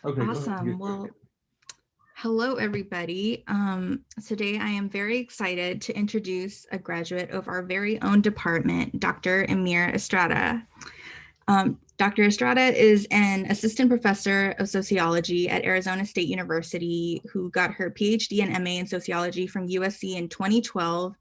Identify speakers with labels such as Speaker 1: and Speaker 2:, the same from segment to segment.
Speaker 1: Okay, go ahead.
Speaker 2: Awesome. Well, hello, everybody. Today I am very excited to introduce a graduate of our very own department, Dr. Emir Estrada. Dr. Estrada is an assistant professor of sociology at Arizona State University who got her PhD and MA in sociology from USC in 2012.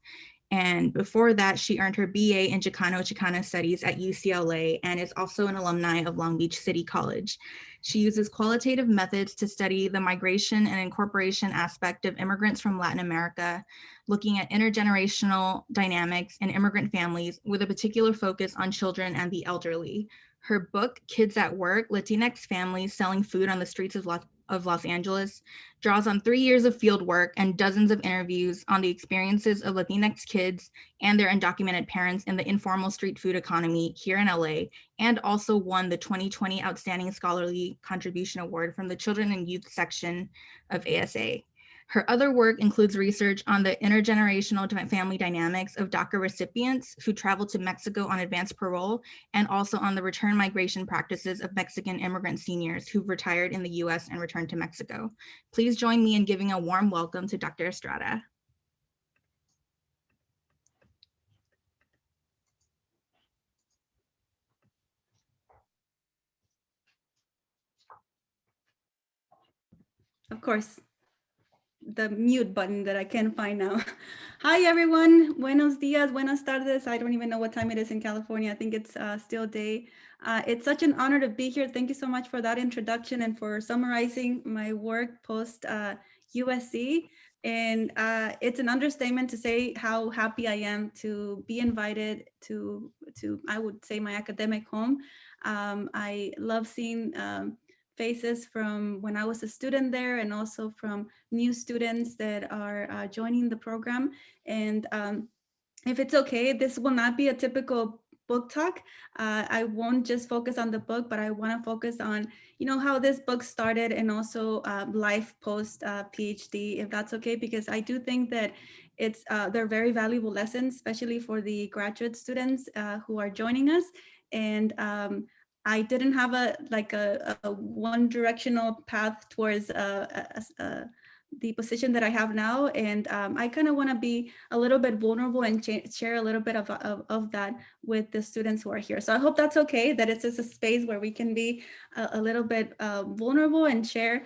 Speaker 2: And before that, she earned her BA in Chicano Studies at UCLA and is also an alumni of Long Beach City College. She uses qualitative methods to study the migration and incorporation aspect of immigrants from Latin America, looking at intergenerational dynamics in immigrant families with a particular focus on children and the elderly. Her book, Kids at Work, Latinx Families Selling Food on the Streets of Los Angeles, draws on 3 years of field work and dozens of interviews on the experiences of Latinx kids and their undocumented parents in the informal street food economy here in LA, and also won the 2020 Outstanding Scholarly Contribution Award from the Children and Youth section of ASA. Her other work includes research on the intergenerational family dynamics of DACA recipients who travel to Mexico on advanced parole, and also on the return migration practices of Mexican immigrant seniors who've retired in the US and returned to Mexico. Please join me in giving a warm welcome to Dr. Estrada.
Speaker 3: Of course, the mute button that I can't find now. Hi, everyone. Buenos dias, buenas tardes. I don't even know what time it is in California. I think it's still day. It's such an honor to be here. Thank you so much for that introduction and for summarizing my work post USC. And it's an understatement to say how happy I am to be invited to I would say, my academic home. I love seeing faces from when I was a student there, and also from new students that are joining the program. And if it's okay, this will not be a typical book talk. I won't just focus on the book, but I want to focus on, how this book started, and also life post PhD, if that's okay, because I do think that they're very valuable lessons, especially for the graduate students who are joining us. And I didn't have a one directional path towards the position that I have now. And I kind of want to be a little bit vulnerable and share a little bit of that with the students who are here. So I hope that's okay, that it's just a space where we can be a little bit vulnerable and share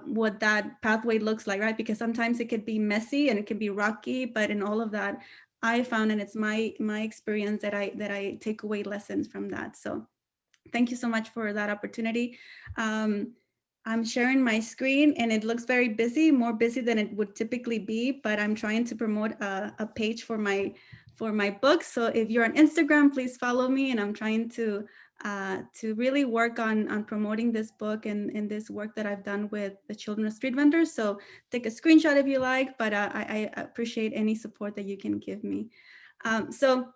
Speaker 3: what that pathway looks like, right? Because sometimes it could be messy and it can be rocky, but in all of that, I found, and it's my experience, that I take away lessons from that. So thank you so much for that opportunity. I'm sharing my screen and it looks very busy, more busy than it would typically be, but I'm trying to promote a page for my book. So if you're on Instagram, please follow me. And I'm trying to really work on promoting this book and this work that I've done with the children of street vendors. So take a screenshot if you like, but I appreciate any support that you can give me. So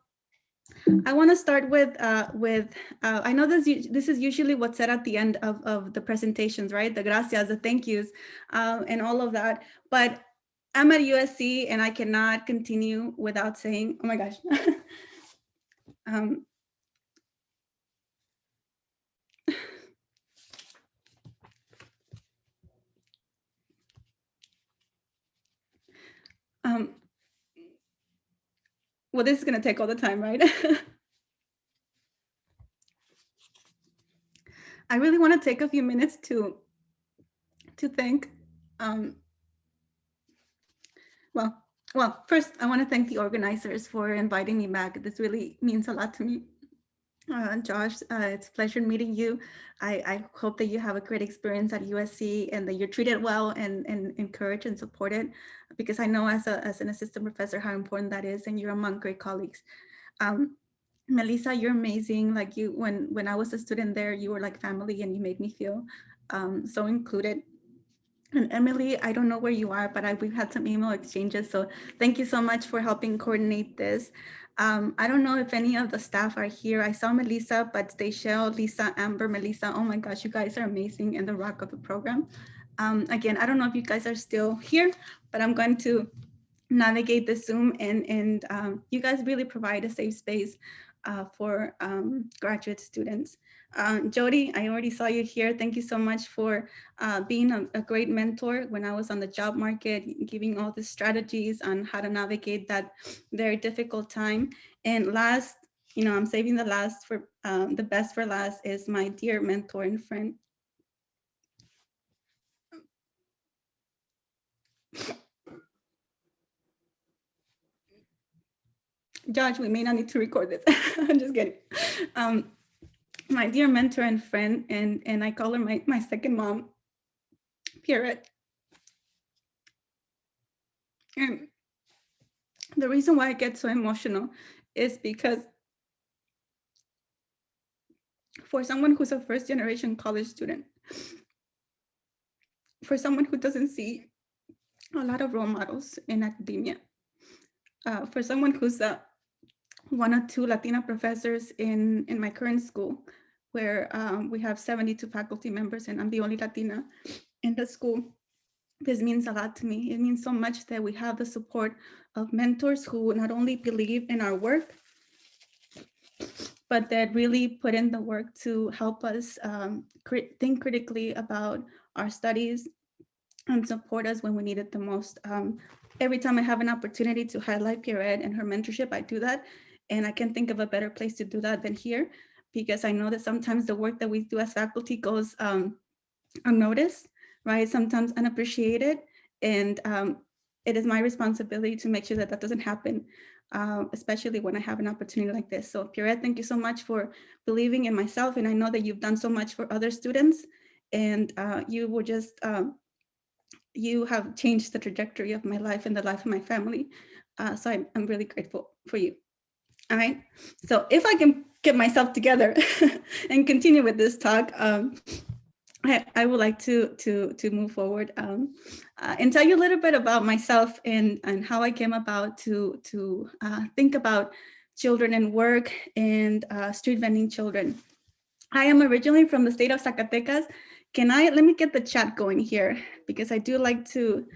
Speaker 3: I want to start with I know this is usually what's said at the end of the presentations, right? The gracias, the thank yous, and all of that. But I'm at USC and I cannot continue without saying, oh my gosh. um, um, well, this is going to take all the time, right? I really want to take a few minutes to thank well, first, I want to thank the organizers for inviting me back. This really means a lot to me. Josh, it's a pleasure meeting you. I hope that you have a great experience at USC and that you're treated well and encouraged and supported, because I know as an assistant professor how important that is, and you're among great colleagues. Melissa, you're amazing. Like when I was a student there, you were like family and you made me feel so included. And Emily, I don't know where you are, but we've had some email exchanges. So thank you so much for helping coordinate this. I don't know if any of the staff are here. I saw Melissa, but Stachel, Lisa, Amber, Melissa, oh my gosh, you guys are amazing and the rock of the program. Again, I don't know if you guys are still here, but I'm going to navigate the Zoom, and you guys really provide a safe space for graduate students. Jody, I already saw you here. Thank you so much for being a great mentor when I was on the job market, giving all the strategies on how to navigate that very difficult time. And last, I'm saving the last for the best for last, is my dear mentor and friend. Josh, we may not need to record this. I'm just kidding. My dear mentor and friend, and I call her my second mom, Pierrette. And the reason why I get so emotional is because for someone who's a first generation college student, for someone who doesn't see a lot of role models in academia, for someone who's one or two Latina professors in my current school, where we have 72 faculty members and I'm the only Latina in the school, this means a lot to me. It means so much that we have the support of mentors who not only believe in our work, but that really put in the work to help us think critically about our studies and support us when we need it the most. Every time I have an opportunity to highlight Pierrette and her mentorship, I do that. And I can't think of a better place to do that than here, because I know that sometimes the work that we do as faculty goes unnoticed, right? Sometimes unappreciated. And it is my responsibility to make sure that that doesn't happen, especially when I have an opportunity like this. So Pierrette, thank you so much for believing in myself. And I know that you've done so much for other students, and you will just, you have changed the trajectory of my life and the life of my family. So I'm really grateful for you. All right. So if I can get myself together and continue with this talk, I would like to move forward and tell you a little bit about myself and how I came about to think about children and work and street vending children. I am originally from the state of Zacatecas. Let me get the chat going here, because I do like to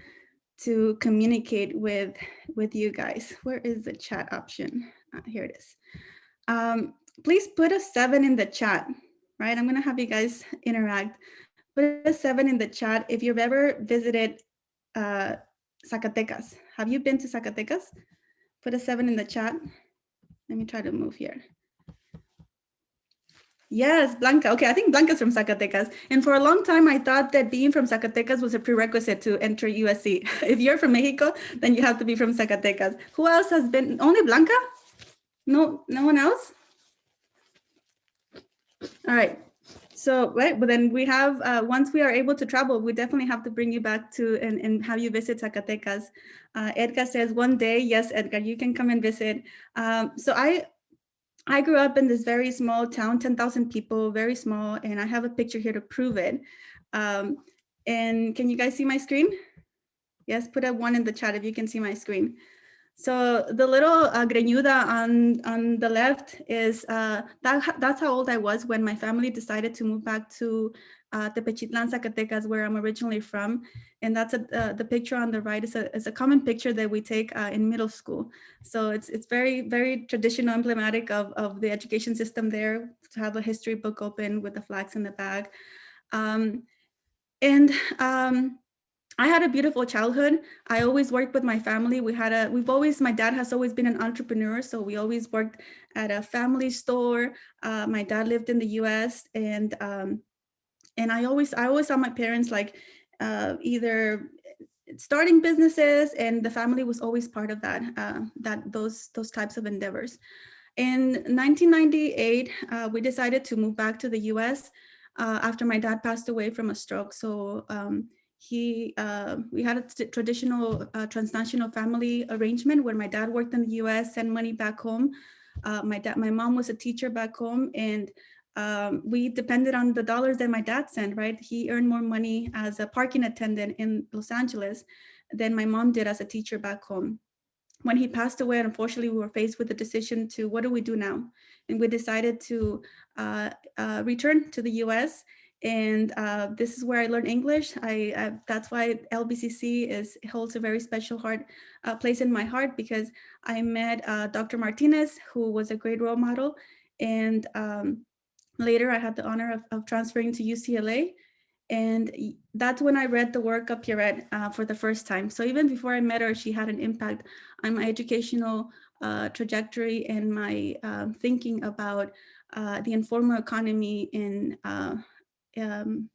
Speaker 3: communicate with you guys. Where is the chat option? Here it is. Please put a 7 in the chat, right? I'm gonna have you guys interact. Put a 7 in the chat if you've ever visited Zacatecas. Have you been to Zacatecas? Put a 7 in the chat. Let me try to move here. Yes, Blanca. Okay, I think Blanca's from Zacatecas. And for a long time, I thought that being from Zacatecas was a prerequisite to enter USC. If you're from Mexico, then you have to be from Zacatecas. Who else has been? Only Blanca? No one else? All right. So, right, but then we have, once we are able to travel, we definitely have to bring you back to and have you visit Zacatecas. Edgar says, one day, yes, Edgar, you can come and visit. So I grew up in this very small town, 10,000 people, very small, and I have a picture here to prove it. And can you guys see my screen? Yes, put a 1 in the chat if you can see my screen. So the little greñuda on the left is, that's how old I was when my family decided to move back to Tepechitlan, Zacatecas, where I'm originally from. And that's the picture on the right is a common picture that we take in middle school. So it's very, very traditional, emblematic of the education system there, to have a history book open with the flags in the back. I had a beautiful childhood. I always worked with my family. My dad has always been an entrepreneur. So we always worked at a family store. My dad lived in the US, and I always saw my parents like either starting businesses, and the family was always part of those types of endeavors. In 1998, we decided to move back to the US after my dad passed away from a stroke. So we had a traditional transnational family arrangement where my dad worked in the US, sent money back home. My mom was a teacher back home, and we depended on the dollars that my dad sent, right? He earned more money as a parking attendant in Los Angeles than my mom did as a teacher back home. When he passed away, unfortunately, we were faced with the decision to, what do we do now? And we decided to return to the US. And this is where I learned English. That's why LBCC holds a very special place in my heart, because I met Dr. Martinez, who was a great role model. And later I had the honor of transferring to UCLA. And that's when I read the work of Pierrette for the first time. So even before I met her, she had an impact on my educational trajectory and my thinking about the informal economy in um,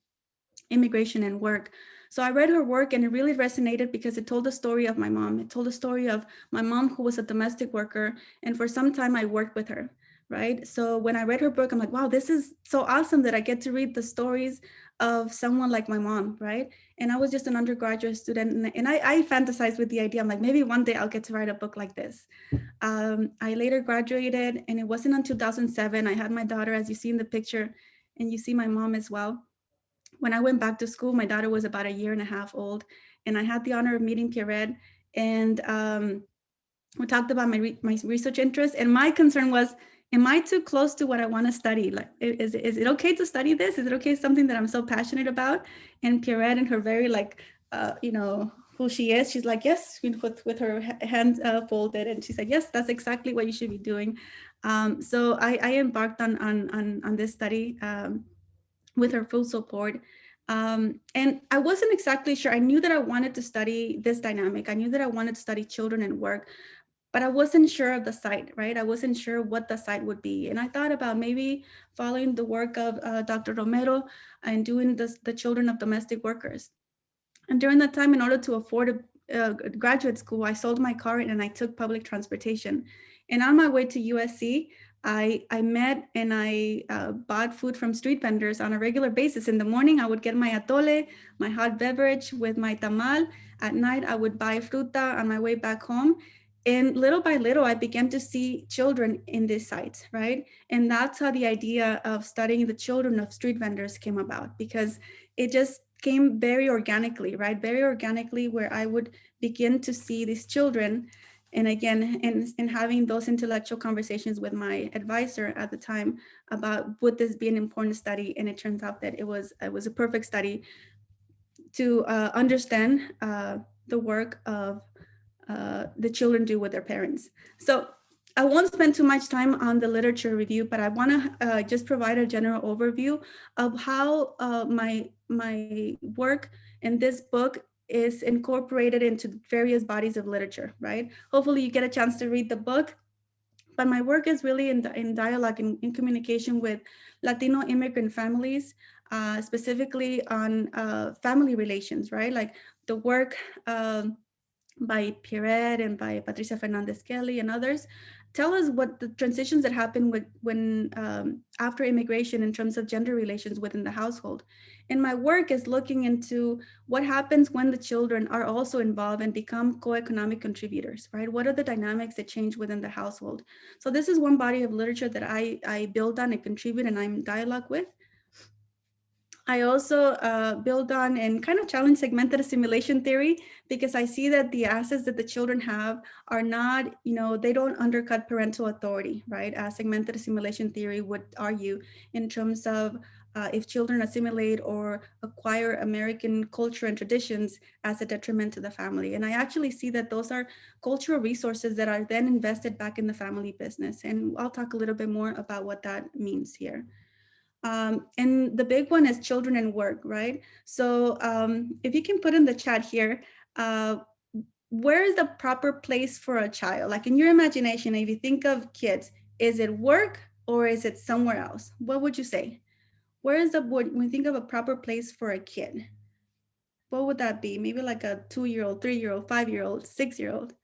Speaker 3: immigration and work. So I read her work and it really resonated because it told the story of my mom. It told the story of my mom, who was a domestic worker. And for some time I worked with her, right? So when I read her book, I'm like, wow, this is so awesome that I get to read the stories of someone like my mom, right? And I was just an undergraduate student, and I fantasized with the idea. I'm like, maybe one day I'll get to write a book like this. I later graduated, and it wasn't until 2007 I had my daughter, as you see in the picture, and you see my mom as well. When I went back to school, my daughter was about a year and a half old, and I had the honor of meeting Pierrette, and we talked about my research interests. And my concern was, am I too close to what I want to study? Like, is it okay to study this? Is it okay, something that I'm so passionate about? And Pierrette, and her very who she is, she's like, yes, with her hands folded, and she said, yes, that's exactly what you should be doing. So I embarked on this study. With her full support. And I wasn't exactly sure. I knew that I wanted to study this dynamic. I knew that I wanted to study children and work, but I wasn't sure of the site, right? I wasn't sure what the site would be. And I thought about maybe following the work of Dr. Romero and doing the children of domestic workers. And during that time, in order to afford a graduate school, I sold my car and I took public transportation. And on my way to USC, I met and I bought food from street vendors on a regular basis. In the morning, I would get my atole, my hot beverage with my tamal. At night, I would buy fruta on my way back home. And little by little, I began to see children in these sites, right? And that's how the idea of studying the children of street vendors came about, because it just came very organically, right? Very organically, where I would begin to see these children. And again, and having those intellectual conversations with my advisor at the time about would this be an important study? And it turns out that it was a perfect study to understand the work of the children do with their parents. So I won't spend too much time on the literature review, but I want to just provide a general overview of how my work in this book is incorporated into various bodies of literature, right? Hopefully you get a chance to read the book, but my work is really in dialogue, in communication with Latino immigrant families, specifically on family relations, right? Like the work by Pierrette and by Patricia Fernandez Kelly and others, tell us what the transitions that happen when after immigration in terms of gender relations within the household. And my work is looking into what happens when the children are also involved and become co-economic contributors, right? What are the dynamics that change within the household? So this is one body of literature that I build on and contribute and I'm in dialogue with. I also build on and kind of challenge segmented assimilation theory, because I see that the assets that the children have are not, they don't undercut parental authority, right? As segmented assimilation theory would argue in terms of if children assimilate or acquire American culture and traditions as a detriment to the family. And I actually see that those are cultural resources that are then invested back in the family business. And I'll talk a little bit more about what that means here. And the big one is children and work, right? So if you can put in the chat here, where is the proper place for a child? Like in your imagination, if you think of kids, is it work or is it somewhere else? What would you say? Where is when you think of a proper place for a kid? What would that be? Maybe like a 2-year-old, 3-year-old, 5-year-old, 6-year-old.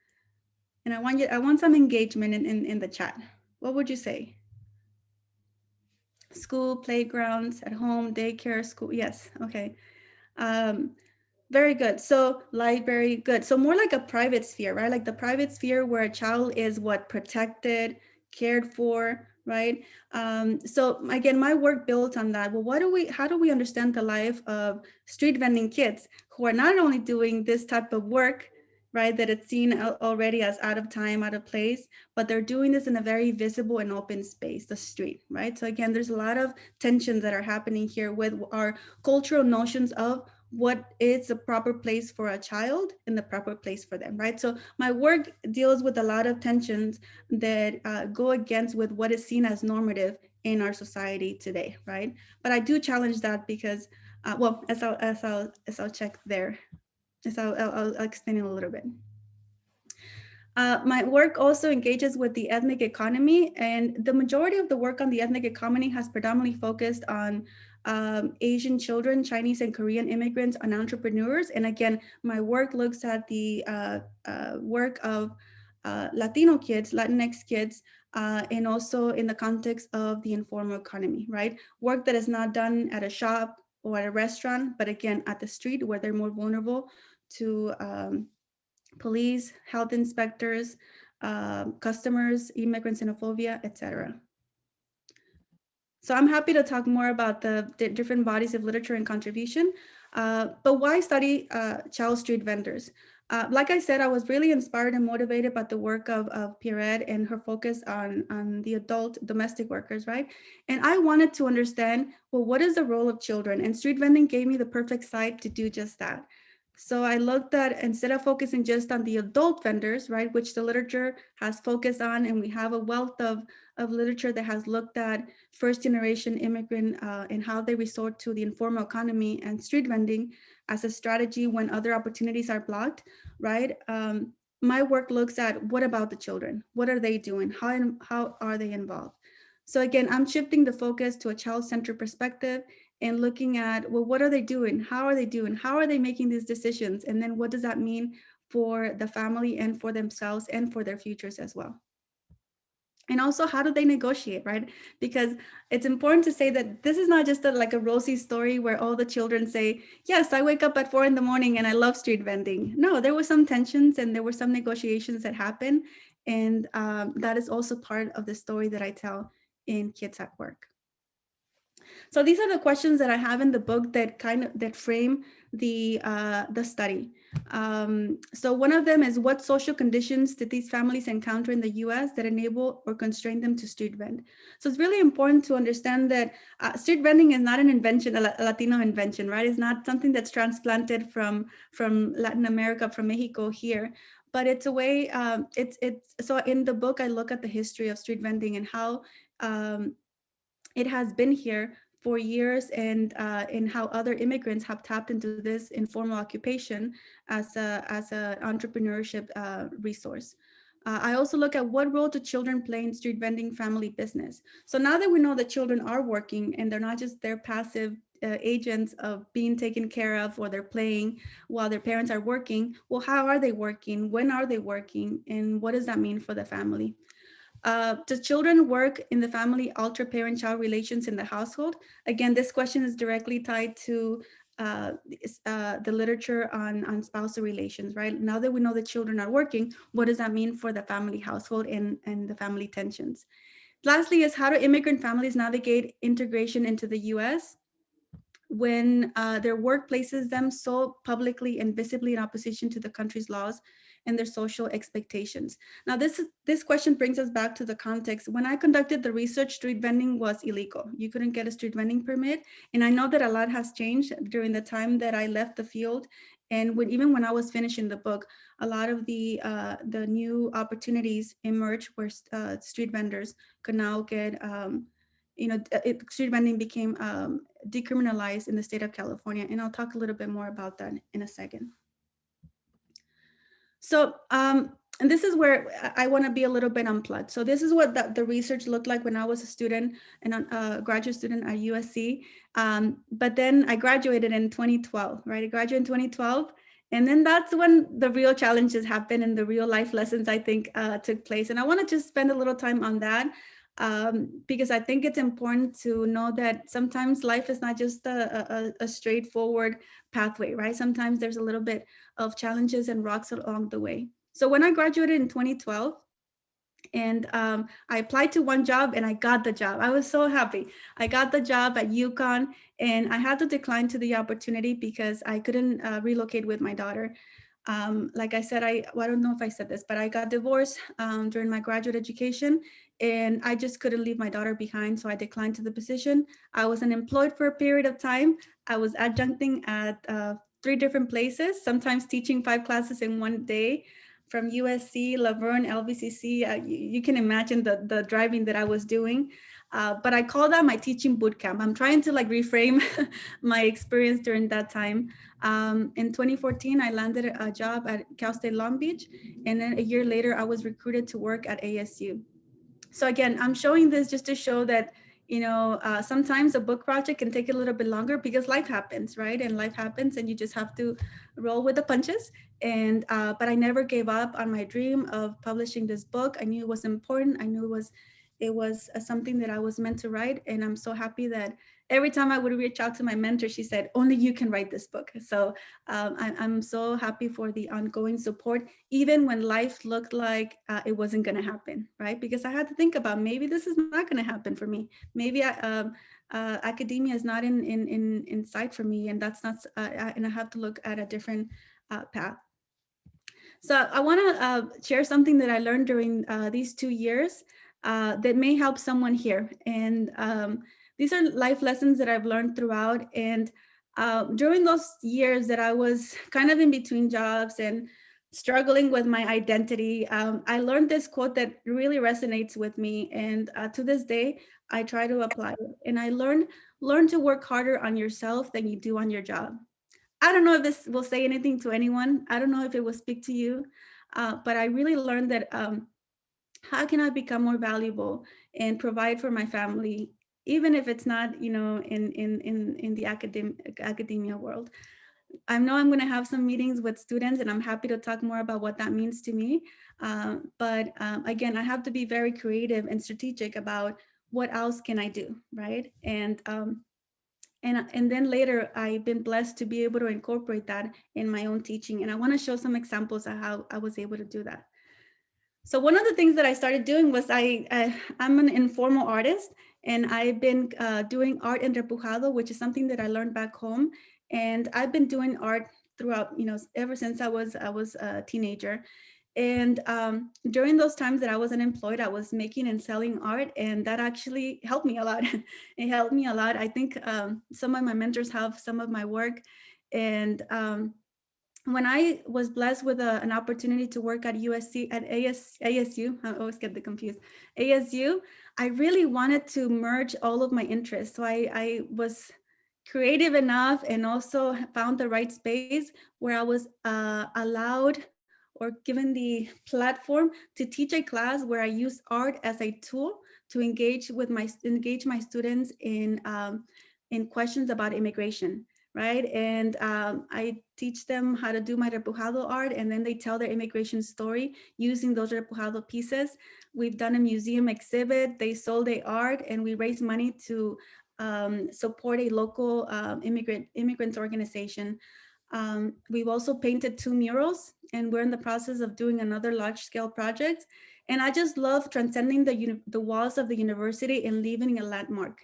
Speaker 3: And I want some engagement in the chat. What would you say? School, playgrounds, at home, daycare, school. Yes. Okay. Very good. So library, good. So more like a private sphere, right? Like the private sphere where a child is protected, cared for, right? So again, my work built on that. Well, how do we understand the life of street vending kids who are not only doing this type of work, right? That it's seen already as out of time, out of place, but they're doing this in a very visible and open space, the street, right? So again, there's a lot of tensions that are happening here with our cultural notions of what is the proper place for a child and the proper place for them, right? So my work deals with a lot of tensions that go against with what is seen as normative in our society today, right? But I do challenge that because, well, as I'll check there, I'll explain it a little bit. My work also engages with the ethnic economy, and the majority of the work on the ethnic economy has predominantly focused on Asian children, Chinese and Korean immigrants, and entrepreneurs. And again, my work looks at the work of Latino kids, Latinx kids, and also in the context of the informal economy, right? Work that is not done at a shop or at a restaurant, but again, at the street where they're more vulnerable to police, health inspectors, customers, immigrant xenophobia, etc. So I'm happy to talk more about the different bodies of literature and contribution. But why study child street vendors? Like I said, I was really inspired and motivated by the work of Pierrette and her focus on the adult domestic workers, right? And I wanted to understand, well, what is the role of children? And street vending gave me the perfect site to do just that. So I looked at, instead of focusing just on the adult vendors, right, which the literature has focused on, and we have a wealth of literature that has looked at first generation immigrant and how they resort to the informal economy and street vending as a strategy when other opportunities are blocked, right? My work looks at, what about the children? What are they doing? How are they involved? So again, I'm shifting the focus to a child-centered perspective and looking at, well, what are they doing? How are they doing? How are they making these decisions? And then what does that mean for the family and for themselves and for their futures as well? And also, how do they negotiate, right? Because it's important to say that this is not just like a rosy story where all the children say, yes, I wake up at 4 a.m. and I love street vending. No, there were some tensions and there were some negotiations that happened. And that is also part of the story that I tell in Kids at Work. So these are the questions that I have in the book that frame the study. So one of them is, what social conditions did these families encounter in the U.S. that enable or constrain them to street vend? So it's really important to understand that street vending is not an invention, a Latino invention, right? It's not something that's transplanted from Latin America, from Mexico here. But it's a way. So in the book, I look at the history of street vending and how it has been here for years, and how other immigrants have tapped into this informal occupation as a entrepreneurship resource. I also look at, what role do children play in street vending family business? So now that we know that children are working and they're not just their passive agents of being taken care of, or they're playing while their parents are working, well, how are they working? When are they working? And what does that mean for the family? Does children work in the family alter parent-child relations in the household? Again, this question is directly tied to the literature on spousal relations, right? Now that we know that children are working, what does that mean for the family household and the family tensions? Lastly is, how do immigrant families navigate integration into the US when their work places them so publicly and visibly in opposition to the country's laws and their social expectations? Now, this question brings us back to the context. When I conducted the research, street vending was illegal. You couldn't get a street vending permit. And I know that a lot has changed during the time that I left the field. And even when I was finishing the book, a lot of the new opportunities emerged where street vendors could now get, street vending became decriminalized in the state of California. And I'll talk a little bit more about that in a second. So, and this is where I want to be a little bit unplugged. So this is what the research looked like when I was a student and a graduate student at USC. But then I graduated in 2012, right? I graduated in 2012. And then that's when the real challenges happened and the real life lessons, I think, took place. And I want to just spend a little time on that. Because I think it's important to know that sometimes life is not just a straightforward pathway, right? Sometimes there's a little bit of challenges and rocks along the way. So when I graduated in 2012, and I applied to one job and I got the job. I was so happy. I got the job at UConn, and I had to decline to the opportunity because I couldn't relocate with my daughter. Like I said, I don't know if I said this, but I got divorced during my graduate education, and I just couldn't leave my daughter behind. So I declined to the position. I was unemployed for a period of time. I was adjuncting at 3 different places, sometimes teaching 5 classes in one day from USC, Laverne, LVCC. You can imagine the driving that I was doing. But I call that my teaching boot camp. I'm trying to like reframe my experience during that time. In 2014, I landed a job at Cal State Long Beach. And then a year later, I was recruited to work at ASU. So again, I'm showing this just to show that, sometimes a book project can take a little bit longer because life happens, right? And life happens and you just have to roll with the punches. And, but I never gave up on my dream of publishing this book. I knew it was important. I knew it was something that I was meant to write. And I'm so happy that every time I would reach out to my mentor, she said, only you can write this book. So I'm so happy for the ongoing support, even when life looked like it wasn't going to happen, right? Because I had to think about maybe this is not going to happen for me. Maybe academia is not in sight for me, and that's not, and I have to look at a different path. So I want to share something that I learned during these 2 years that may help someone here. And these are life lessons that I've learned throughout. And during those years that I was kind of in between jobs and struggling with my identity, I learned this quote that really resonates with me. And to this day, I try to apply it. And I learn to work harder on yourself than you do on your job. I don't know if this will say anything to anyone. I don't know if it will speak to you, but I really learned that how can I become more valuable and provide for my family, even if it's not, in the academia world. I know I'm going to have some meetings with students, and I'm happy to talk more about what that means to me. But again, I have to be very creative and strategic about what else can I do, right? And then later, I've been blessed to be able to incorporate that in my own teaching. And I want to show some examples of how I was able to do that. So one of the things that I started doing was I'm an informal artist, and I've been doing art en repujado, which is something that I learned back home. And I've been doing art throughout, ever since I was a teenager. And during those times that I was unemployed, I was making and selling art, and that actually helped me a lot. It helped me a lot. I think some of my mentors have some of my work. And when I was blessed with an opportunity to work at USC, at ASU, I always get the confused, ASU, I really wanted to merge all of my interests. So I was creative enough and also found the right space where I was allowed or given the platform to teach a class where I use art as a tool to engage my students in questions about immigration, right? And I teach them how to do my repujado art, and then they tell their immigration story using those repujado pieces. We've done a museum exhibit, they sold their art, and we raised money to support a local immigrants organization. We've also painted 2 murals, and we're in the process of doing another large scale project. And I just love transcending the walls of the university and leaving a landmark.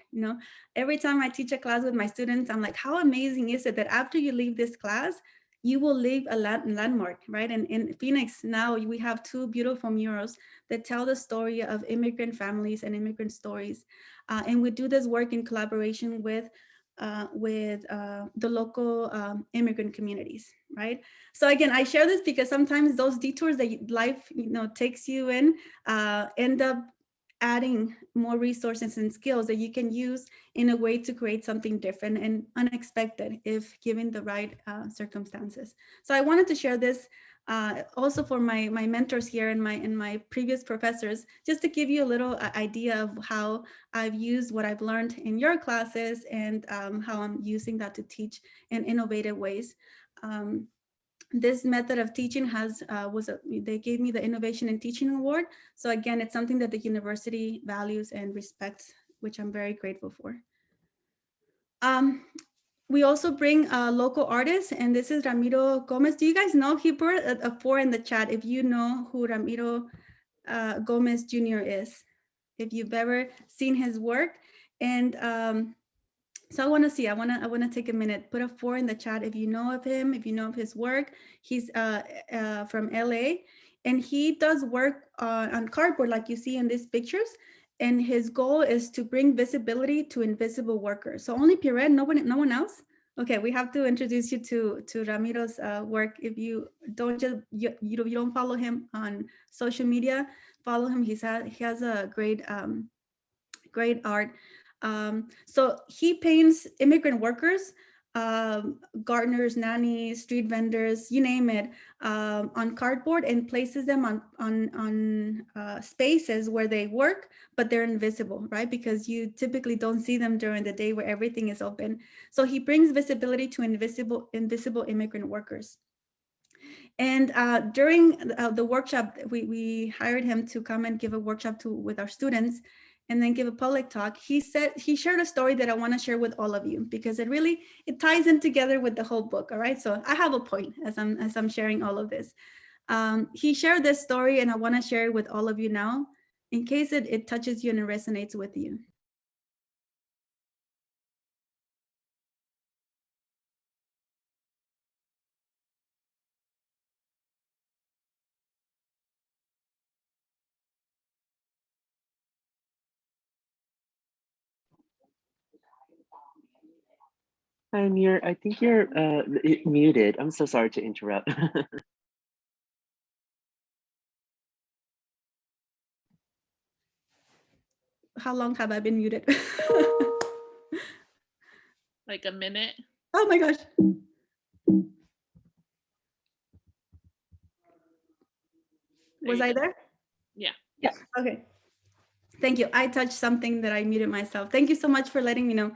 Speaker 3: Every time I teach a class with my students, I'm like, how amazing is it that after you leave this class, you will leave a landmark, right? And in Phoenix now, we have 2 beautiful murals that tell the story of immigrant families and immigrant stories. And we do this work in collaboration with the local immigrant communities, right? So again, I share this because sometimes those detours that life takes you in end up adding more resources and skills that you can use in a way to create something different and unexpected if given the right circumstances. So I wanted to share this also for my mentors here and my previous professors, just to give you a little idea of how I've used what I've learned in your classes and how I'm using that to teach in innovative ways. This method of teaching they gave me the Innovation in Teaching Award. So again, it's something that the university values and respects, which I'm very grateful for. We also bring local artists, and this is Ramiro Gomez. Do you guys know? He put a 4 in the chat if you know who Ramiro Gomez Jr. is, if you've ever seen his work. And So I want to take a minute, put a 4 in the chat if you know of him, if you know of his work. He's from LA, and he does work on cardboard like you see in these pictures. And his goal is to bring visibility to invisible workers. So only Pierre, no one else. Okay, we have to introduce you to Ramiro's work. If you don't you don't follow him on social media, follow him. He has a great art. So he paints immigrant workers, gardeners, nannies, street vendors, you name it, on cardboard, and places them on spaces where they work, but they're invisible, right? Because you typically don't see them during the day where everything is open. So he brings visibility to invisible immigrant workers. And during the workshop, we hired him to come and give a workshop with our students, and then give a public talk. He shared a story that I want to share with all of you, because it ties in together with the whole book. All right, so I have a point as I'm sharing all of this. He shared this story, and I want to share it with all of you now, in case it touches you and it resonates with you.
Speaker 1: Hi, Emir. I think you're muted. I'm so sorry to interrupt.
Speaker 3: How long have I been muted?
Speaker 4: Like a minute.
Speaker 3: Oh my gosh. Was I there?
Speaker 4: Yeah.
Speaker 3: Yeah. Okay. Thank you. I touched something that I muted myself. Thank you so much for letting me know.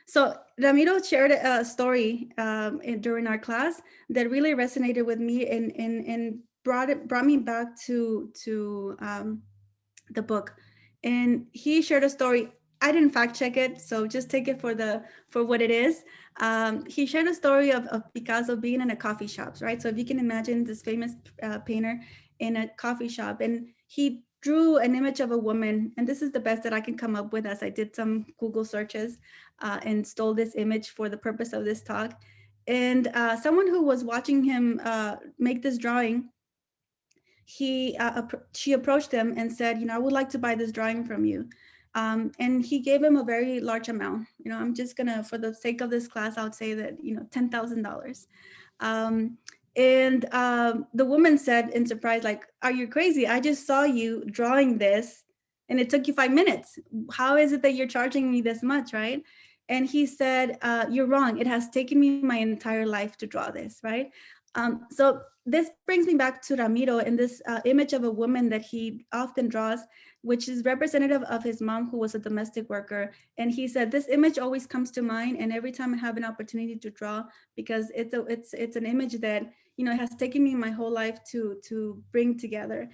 Speaker 3: So Ramiro shared a story during our class that really resonated with me, and brought me back to the book. And he shared a story. I didn't fact check it, so just take it for what it is. He shared a story of Picasso being in a coffee shop, right? So if you can imagine this famous painter in a coffee shop, and he drew an image of a woman, and this is the best that I can come up with as I did some Google searches and stole this image for the purpose of this talk. And someone who was watching him make this drawing, she approached him and said, I would like to buy this drawing from you. And he gave him a very large amount. I'm just gonna, for the sake of this class, I would say that, $10,000. And the woman said in surprise, like, are you crazy? I just saw you drawing this and it took you 5 minutes. How is it that you're charging me this much, right? And he said, you're wrong. It has taken me my entire life to draw this, right? So this brings me back to Ramiro and this image of a woman that he often draws, which is representative of his mom, who was a domestic worker. And he said, this image always comes to mind. And every time I have an opportunity to draw, because it's an image that, has taken me my whole life to bring together.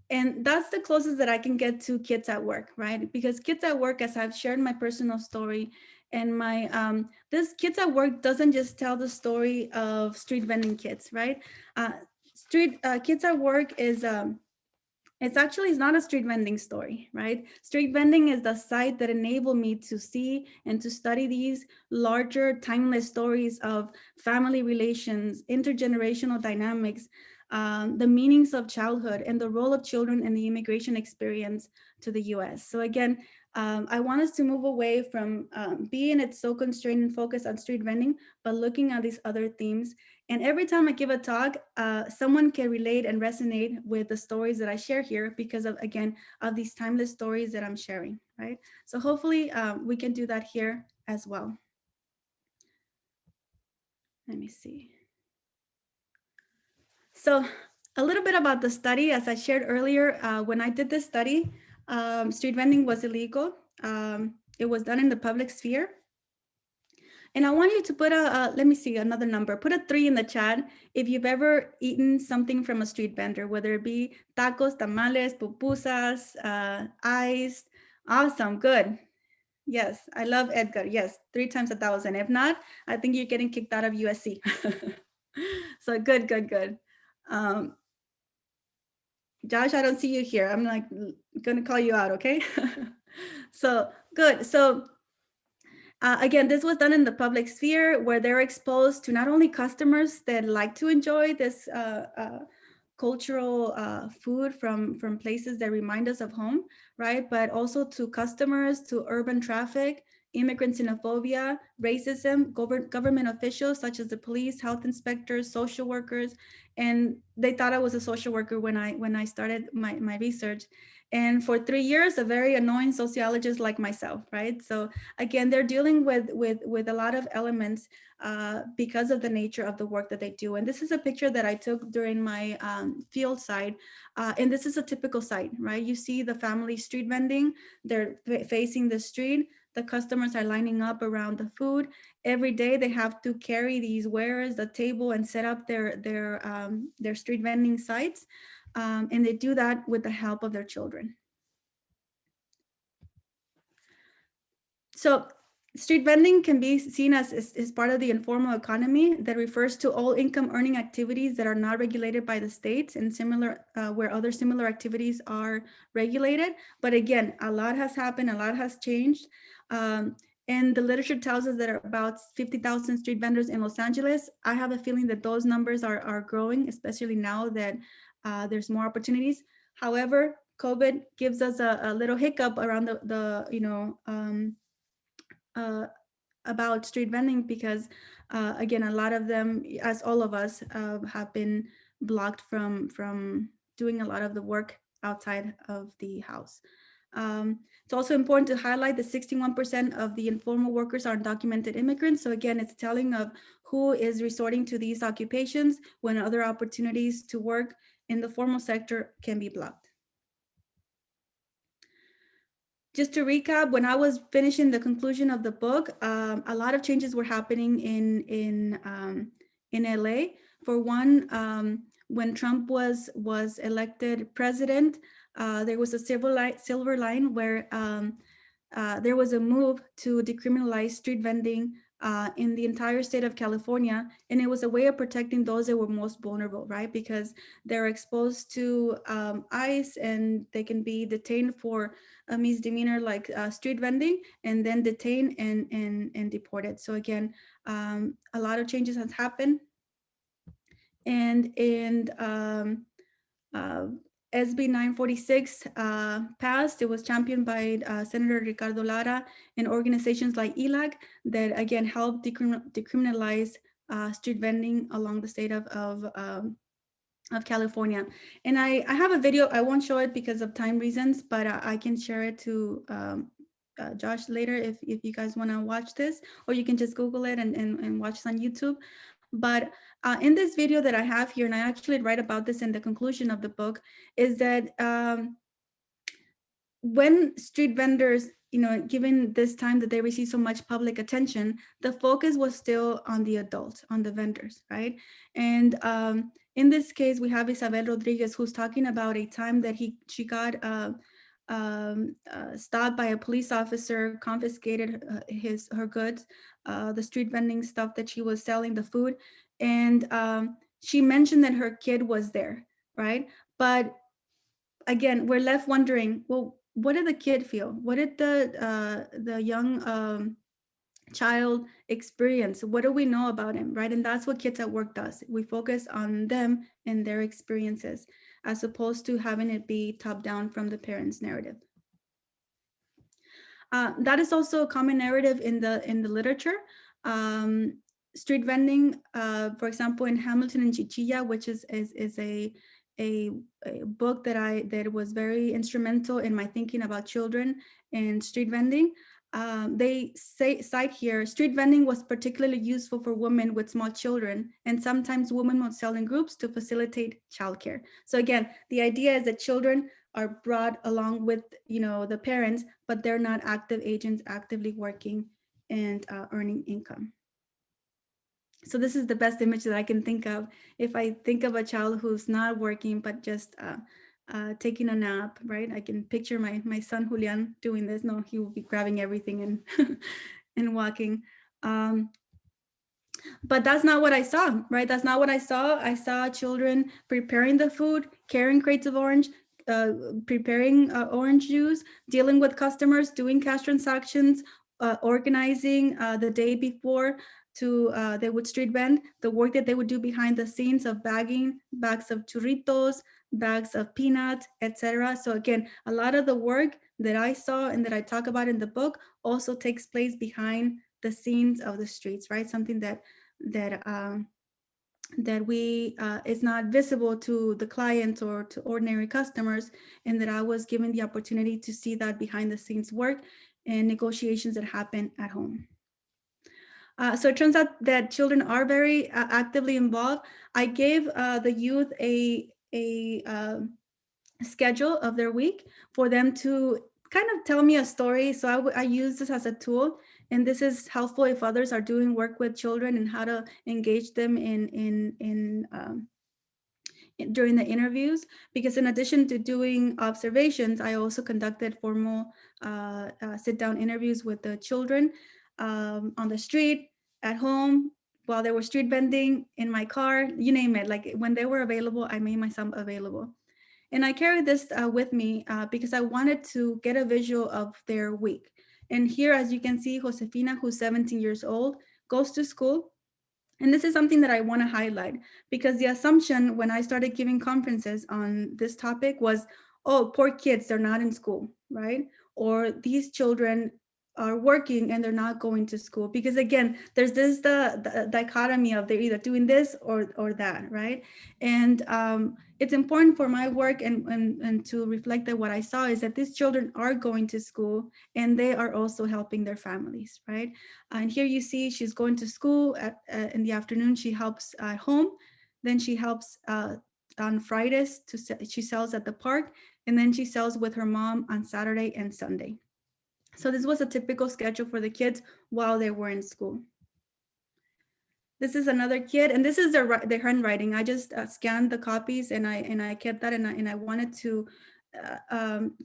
Speaker 3: And that's the closest that I can get to kids at work, right? Because kids at work, as I've shared my personal story, and my this kids at work doesn't just tell the story of street vending kids, right? Street kids at work is it's not a street vending story, right? Street vending is the site that enabled me to see and to study these larger, timeless stories of family relations, intergenerational dynamics, the meanings of childhood, and the role of children in the immigration experience to the US. So again, I want us to move away from being it so constrained and focused on street vending, but looking at these other themes. And every time I give a talk, someone can relate and resonate with the stories that I share here because of, again, of these timeless stories that I'm sharing, right? So hopefully we can do that here as well. Let me see. So a little bit about the study. As I shared earlier, when I did this study, street vending was illegal. It was done in the public sphere. And I want you to put let me see, another number, put a 3 in the chat if you've ever eaten something from a street vendor, whether it be tacos, tamales, pupusas, iced. Awesome, good. Yes, I love Edgar. Yes, 3 times 1,000. If not, I think you're getting kicked out of USC. So good, good, good. Josh, I don't see you here. I'm like gonna call you out, okay? So Good. So again, this was done in the public sphere where they're exposed to not only customers that like to enjoy this cultural food from places that remind us of home, right? But also to customers, to urban traffic, immigrant xenophobia, racism, government officials such as the police, health inspectors, social workers, and they thought I was a social worker when I started my research. And for 3 years, a very annoying sociologist like myself, right? So again, they're dealing with a lot of elements because of the nature of the work that they do. And this is a picture that I took during my field site. And this is a typical site, right? You see the family street vending, they're facing the street. The customers are lining up around the food. Every day they have to carry these wares, the table, and set up their street vending sites. And they do that with the help of their children. So street vending can be seen as part of the informal economy that refers to all income earning activities that are not regulated by the states and similar where other similar activities are regulated. But again, a lot has happened, a lot has changed. And the literature tells us that there are about 50,000 street vendors in Los Angeles. I have a feeling that those numbers are growing, especially now that there's more opportunities. However, COVID gives us a little hiccup around about street vending because again, a lot of them, as all of us, have been blocked from doing a lot of the work outside of the house. It's also important to highlight that 61% of the informal workers are undocumented immigrants. So again, it's telling of who is resorting to these occupations when other opportunities to work in the formal sector can be blocked. Just to recap, when I was finishing the conclusion of the book, a lot of changes were happening in LA. For one, when Trump was elected president, there was a silver line where there was a move to decriminalize street vending in the entire state of California. And it was a way of protecting those that were most vulnerable, right? Because they're exposed to ICE and they can be detained for a misdemeanor like street vending and then detained and deported. So again, a lot of changes has happened. And SB 946 passed. It was championed by Senator Ricardo Lara and organizations like ELAC that again helped decriminalize street vending along the state of California. And I have a video. I won't show it because of time reasons, but I can share it to Josh later if you guys want to watch this, or you can just Google it and watch it on YouTube. But in this video that I have here, and I actually write about this in the conclusion of the book, is that when street vendors, given this time that they receive so much public attention, the focus was still on the adults, on the vendors, right? And in this case, we have Isabel Rodriguez, who's talking about a time that she got stopped by a police officer, confiscated her goods, the street vending stuff that she was selling, the food, and she mentioned that her kid was there, right? But again, we're left wondering, well, what did the kid feel? What did the young child experience? What do we know about him, right? And that's what Kids at Work does. We focus on them and their experiences, as opposed to having it be top down from the parents' narrative. That is also a common narrative in the literature. Street vending, for example, in Hamilton and Chichilla, which is a book that was very instrumental in my thinking about children and street vending. They cite here, street vending was particularly useful for women with small children, and sometimes women would sell in groups to facilitate childcare. So again, the idea is that children are brought along with the parents, but they're not active agents actively working and earning income. So this is the best image that I can think of. If I think of a child who's not working, but just taking a nap, right? I can picture my son Julian doing this. No, he will be grabbing everything and and walking. But that's not what I saw, right? That's not what I saw. I saw children preparing the food, carrying crates of orange, preparing orange juice, dealing with customers, doing cash transactions, organizing the day before to they would street vend, the work that they would do behind the scenes of bagging bags of churritos, bags of peanuts, etc. So again, a lot of the work that I saw and that I talk about in the book also takes place behind the scenes of the streets, right? Something that we is not visible to the clients or to ordinary customers, and that I was given the opportunity to see that behind the scenes work and negotiations that happen at home. So it turns out that children are very actively involved. I gave the youth a schedule of their week for them to kind of tell me a story. So I use this as a tool, and this is helpful if others are doing work with children and how to engage them during the interviews, because in addition to doing observations, I also conducted formal sit-down interviews with the children on the street, at home, while they were street vending, in my car, you name it. Like when they were available, I made myself available. And I carried this with me because I wanted to get a visual of their week. And here, as you can see, Josefina, who's 17 years old, goes to school. And this is something that I want to highlight, because the assumption when I started giving conferences on this topic was, oh, poor kids, they're not in school, right? Or these children are working and they're not going to school. Because again, there's this the dichotomy of they're either doing this or that, right? And it's important for my work and to reflect that what I saw is that these children are going to school and they are also helping their families, right? And here you see she's going to school in the afternoon. She helps at home. Then she helps on Fridays she sells at the park, and then she sells with her mom on Saturday and Sunday. So this was a typical schedule for the kids while they were in school. This is another kid, and this is their handwriting. I just scanned the copies and I kept that, and I wanted to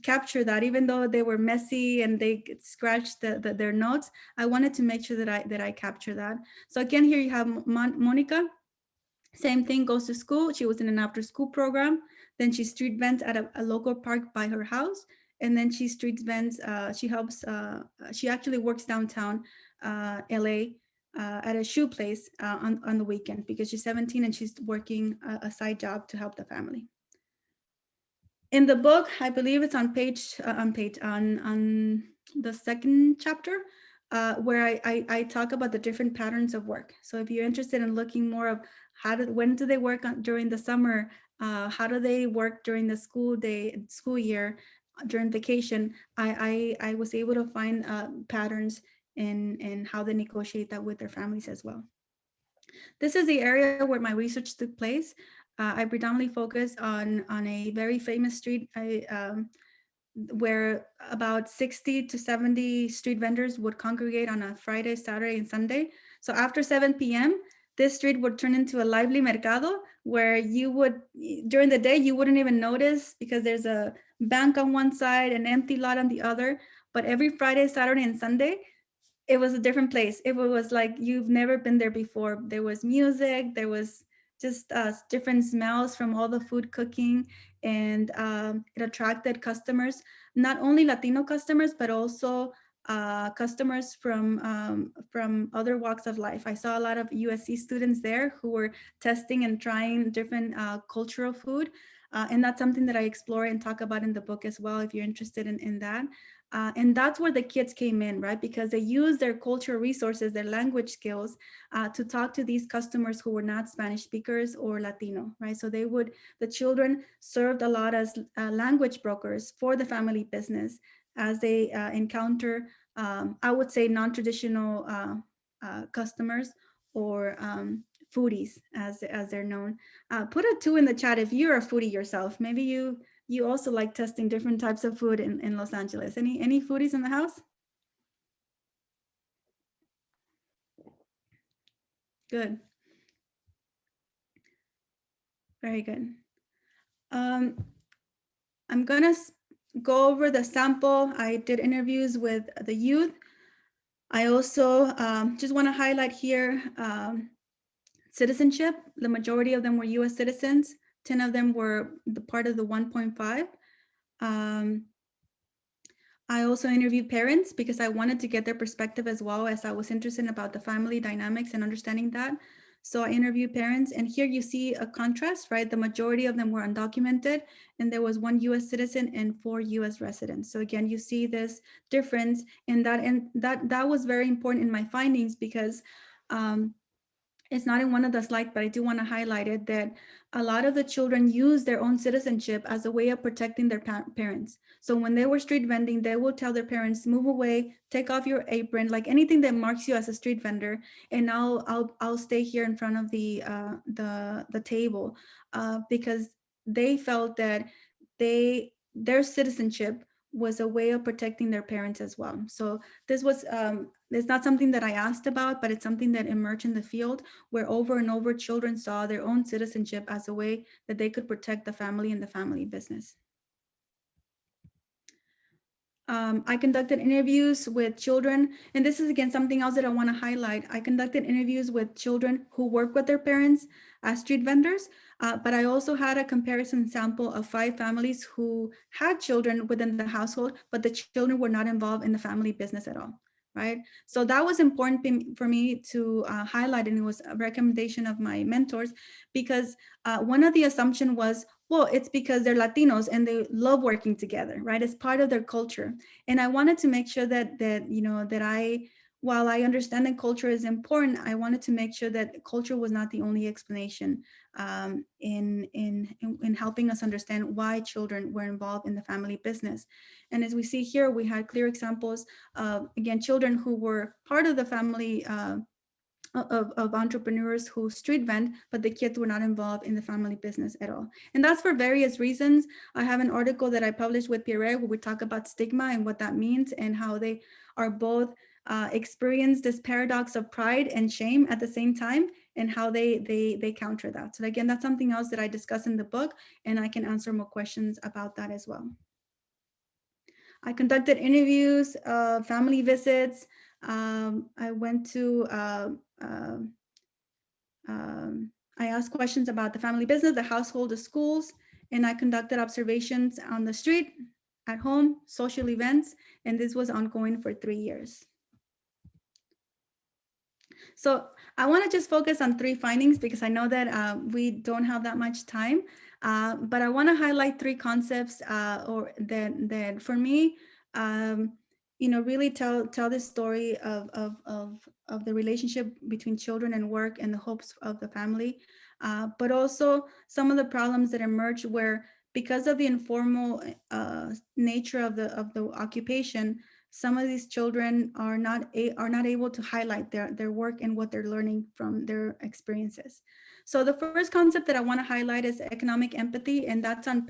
Speaker 3: capture that, even though they were messy and they scratched their notes. I wanted to make sure that I capture that. So again, here you have Monica. Same thing, goes to school. She was in an after school program. Then she street vends at a local park by her house. And then she street vends, she helps, she actually works downtown LA at a shoe place on the weekend, because she's 17 and she's working a side job to help the family. In the book, I believe it's on the second chapter, where I talk about the different patterns of work. So if you're interested in looking more of when do they work during the summer, how do they work during the school year, during vacation, I was able to find patterns in how they negotiate that with their families as well. This is the area where my research took place. I predominantly focused on a very famous street where about 60 to 70 street vendors would congregate on a Friday, Saturday, and Sunday. So after 7 p.m., this street would turn into a lively mercado, where you would, during the day, you wouldn't even notice because there's a bank on one side, an empty lot on the other. But every Friday, Saturday, and Sunday, it was a different place. It was like you've never been there before. There was music, there was just different smells from all the food cooking, and it attracted customers, not only Latino customers, but also customers from other walks of life. I saw a lot of USC students there who were testing and trying different cultural food. And that's something that I explore and talk about in the book as well, if you're interested in that. And that's where the kids came in, right? Because they use their cultural resources, their language skills to talk to these customers who were not Spanish speakers or Latino, right? So the children served a lot as language brokers for the family business as they encounter, I would say, non-traditional customers or foodies, as they're known. Put a 2 in the chat if you're a foodie yourself. Maybe you also like testing different types of food in Los Angeles. Any foodies in the house? Good. Very good. I'm gonna go over the sample. I did interviews with the youth. I also just want to highlight here citizenship. The majority of them were US citizens. 10 of them were the part of the 1.5. I also interviewed parents because I wanted to get their perspective as well, as I was interested about the family dynamics and understanding that. So I interviewed parents, and here you see a contrast, right? The majority of them were undocumented, and there was 1 US citizen and 4 US residents. So again, you see this difference, and that was very important in my findings because it's not in one of the slides, but I do want to highlight it, that a lot of the children use their own citizenship as a way of protecting their parents. So when they were street vending, they will tell their parents, move away, take off your apron, like anything that marks you as a street vendor, and I'll stay here in front of the table, because they felt that their citizenship was a way of protecting their parents as well. So this was it's not something that I asked about, but it's something that emerged in the field, where over and over children saw their own citizenship as a way that they could protect the family and the family business. I conducted interviews with children, and this is again something else that I want to highlight. I conducted interviews with children who work with their parents as street vendors, but I also had a comparison sample of 5 families who had children within the household, but the children were not involved in the family business at all, right? So that was important for me to highlight, and it was a recommendation of my mentors, because one of the assumption was, well, it's because they're Latinos and they love working together, right? It's part of their culture. And I wanted to make sure while I understand that culture is important, I wanted to make sure that culture was not the only explanation in helping us understand why children were involved in the family business. And as we see here, we had clear examples of, again, children who were part of the family of entrepreneurs who street vend, but the kids were not involved in the family business at all. And that's for various reasons. I have an article that I published with Pierre where we talk about stigma and what that means, and how they are both experience this paradox of pride and shame at the same time, and how they counter that. So again, that's something else that I discuss in the book, and I can answer more questions about that as well. I conducted interviews, family visits. I went to I asked questions about the family business, the household, the schools, and I conducted observations on the street, at home, social events, and this was ongoing for 3 years. So I want to just focus on 3 findings because I know that we don't have that much time, but I want to highlight 3 concepts or that for me, really tell the story of the relationship between children and work and the hopes of the family, but also some of the problems that emerge where, because of the informal nature of the occupation, some of these children are not able to highlight their work and what they're learning from their experiences. So the first concept that I want to highlight is economic empathy, and that's on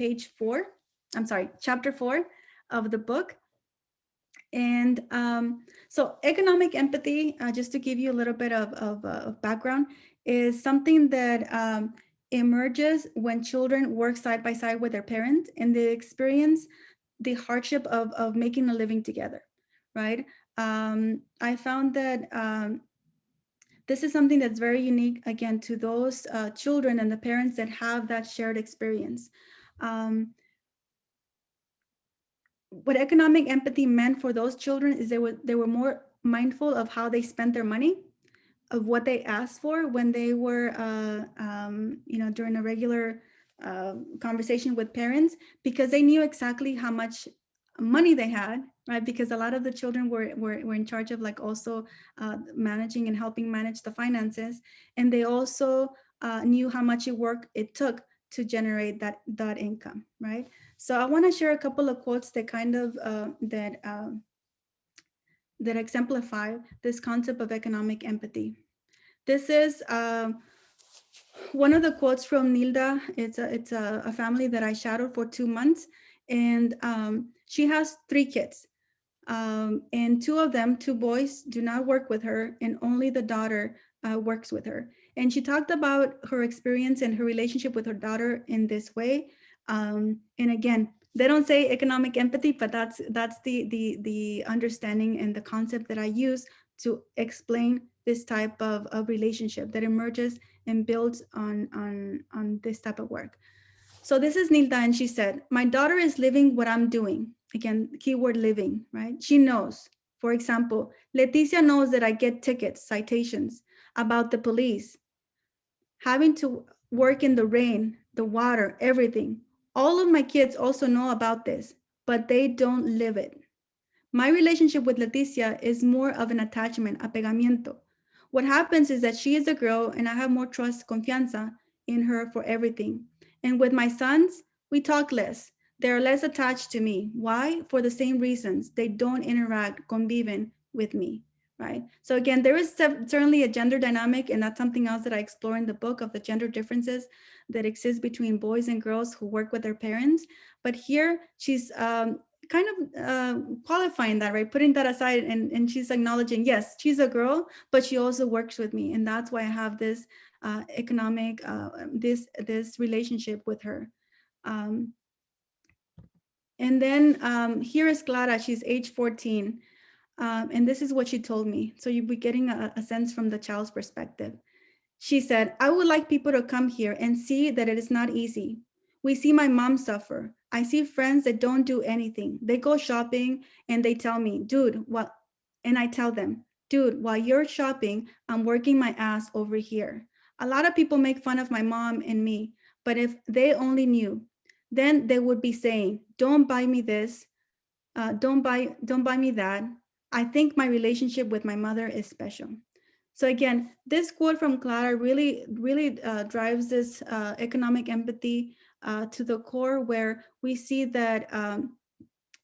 Speaker 3: chapter 4 of the book. And so economic empathy, just to give you a little bit of background, is something that emerges when children work side by side with their parents and they experience the hardship of making a living together, right? I found that this is something that's very unique, again, to those children and the parents that have that shared experience. What economic empathy meant for those children is they were more mindful of how they spent their money, of what they asked for when they were, during a regular conversation with parents, because they knew exactly how much money they had, right? Because a lot of the children were in charge of also managing and helping manage the finances, and they also knew how much work it took to generate that income, right? So I want to share a couple of quotes that kind of that exemplify this concept of economic empathy. This is one of the quotes from Nilda. It's a family that I shadowed for 2 months, and she has 3 kids, and 2 of them, 2 boys, do not work with her, and only the daughter works with her. And she talked about her experience and her relationship with her daughter in this way. And again, they don't say economic empathy, but that's the understanding and the concept that I use to explain this type of relationship that emerges and builds on this type of work. So this is Nilda, and she said, my daughter is living what I'm doing. Again, keyword living, right? She knows. For example, Leticia knows that I get tickets, citations about the police, having to work in the rain, the water, everything. All of my kids also know about this, but they don't live it. My relationship with Leticia is more of an attachment, apegamiento. What happens is that she is a girl and I have more trust, confianza in her for everything. And with my sons, we talk less. They're less attached to me. Why? For the same reasons. They don't interact, conviven with me, right? So again, there is certainly a gender dynamic, and that's something else that I explore in the book of the gender differences that exist between boys and girls who work with their parents. But here she's kind of qualifying that, right? Putting that aside, and she's acknowledging, yes, she's a girl, but she also works with me, and that's why I have this economic, this relationship with her. And then here is Clara. She's age 14, and this is what she told me. So you'll be getting a sense from the child's perspective. She said, I would like people to come here and see that it is not easy. We see my mom suffer. I see friends that don't do anything. They go shopping and they tell me, dude, what? And I tell them, dude, while you're shopping, I'm working my ass over here. A lot of people make fun of my mom and me, but if they only knew, then they would be saying, don't buy me this, don't buy me that. I think my relationship with my mother is special. So again, this quote from Clara really drives this economic empathy to the core, where we see that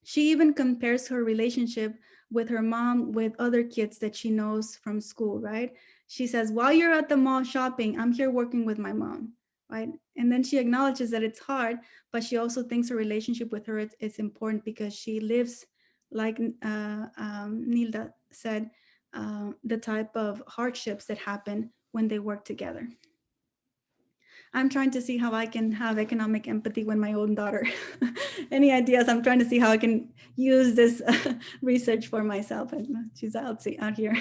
Speaker 3: she even compares her relationship with her mom with other kids that she knows from school, right? She says, while you're at the mall shopping, I'm here working with my mom, right? And then she acknowledges that it's hard, but she also thinks her relationship with her is important because she lives, like Nilda said, the type of hardships that happen when they work together. I'm trying to see how I can have economic empathy with my own daughter. Any ideas? I'm trying to see how I can use this research for myself. She's out here.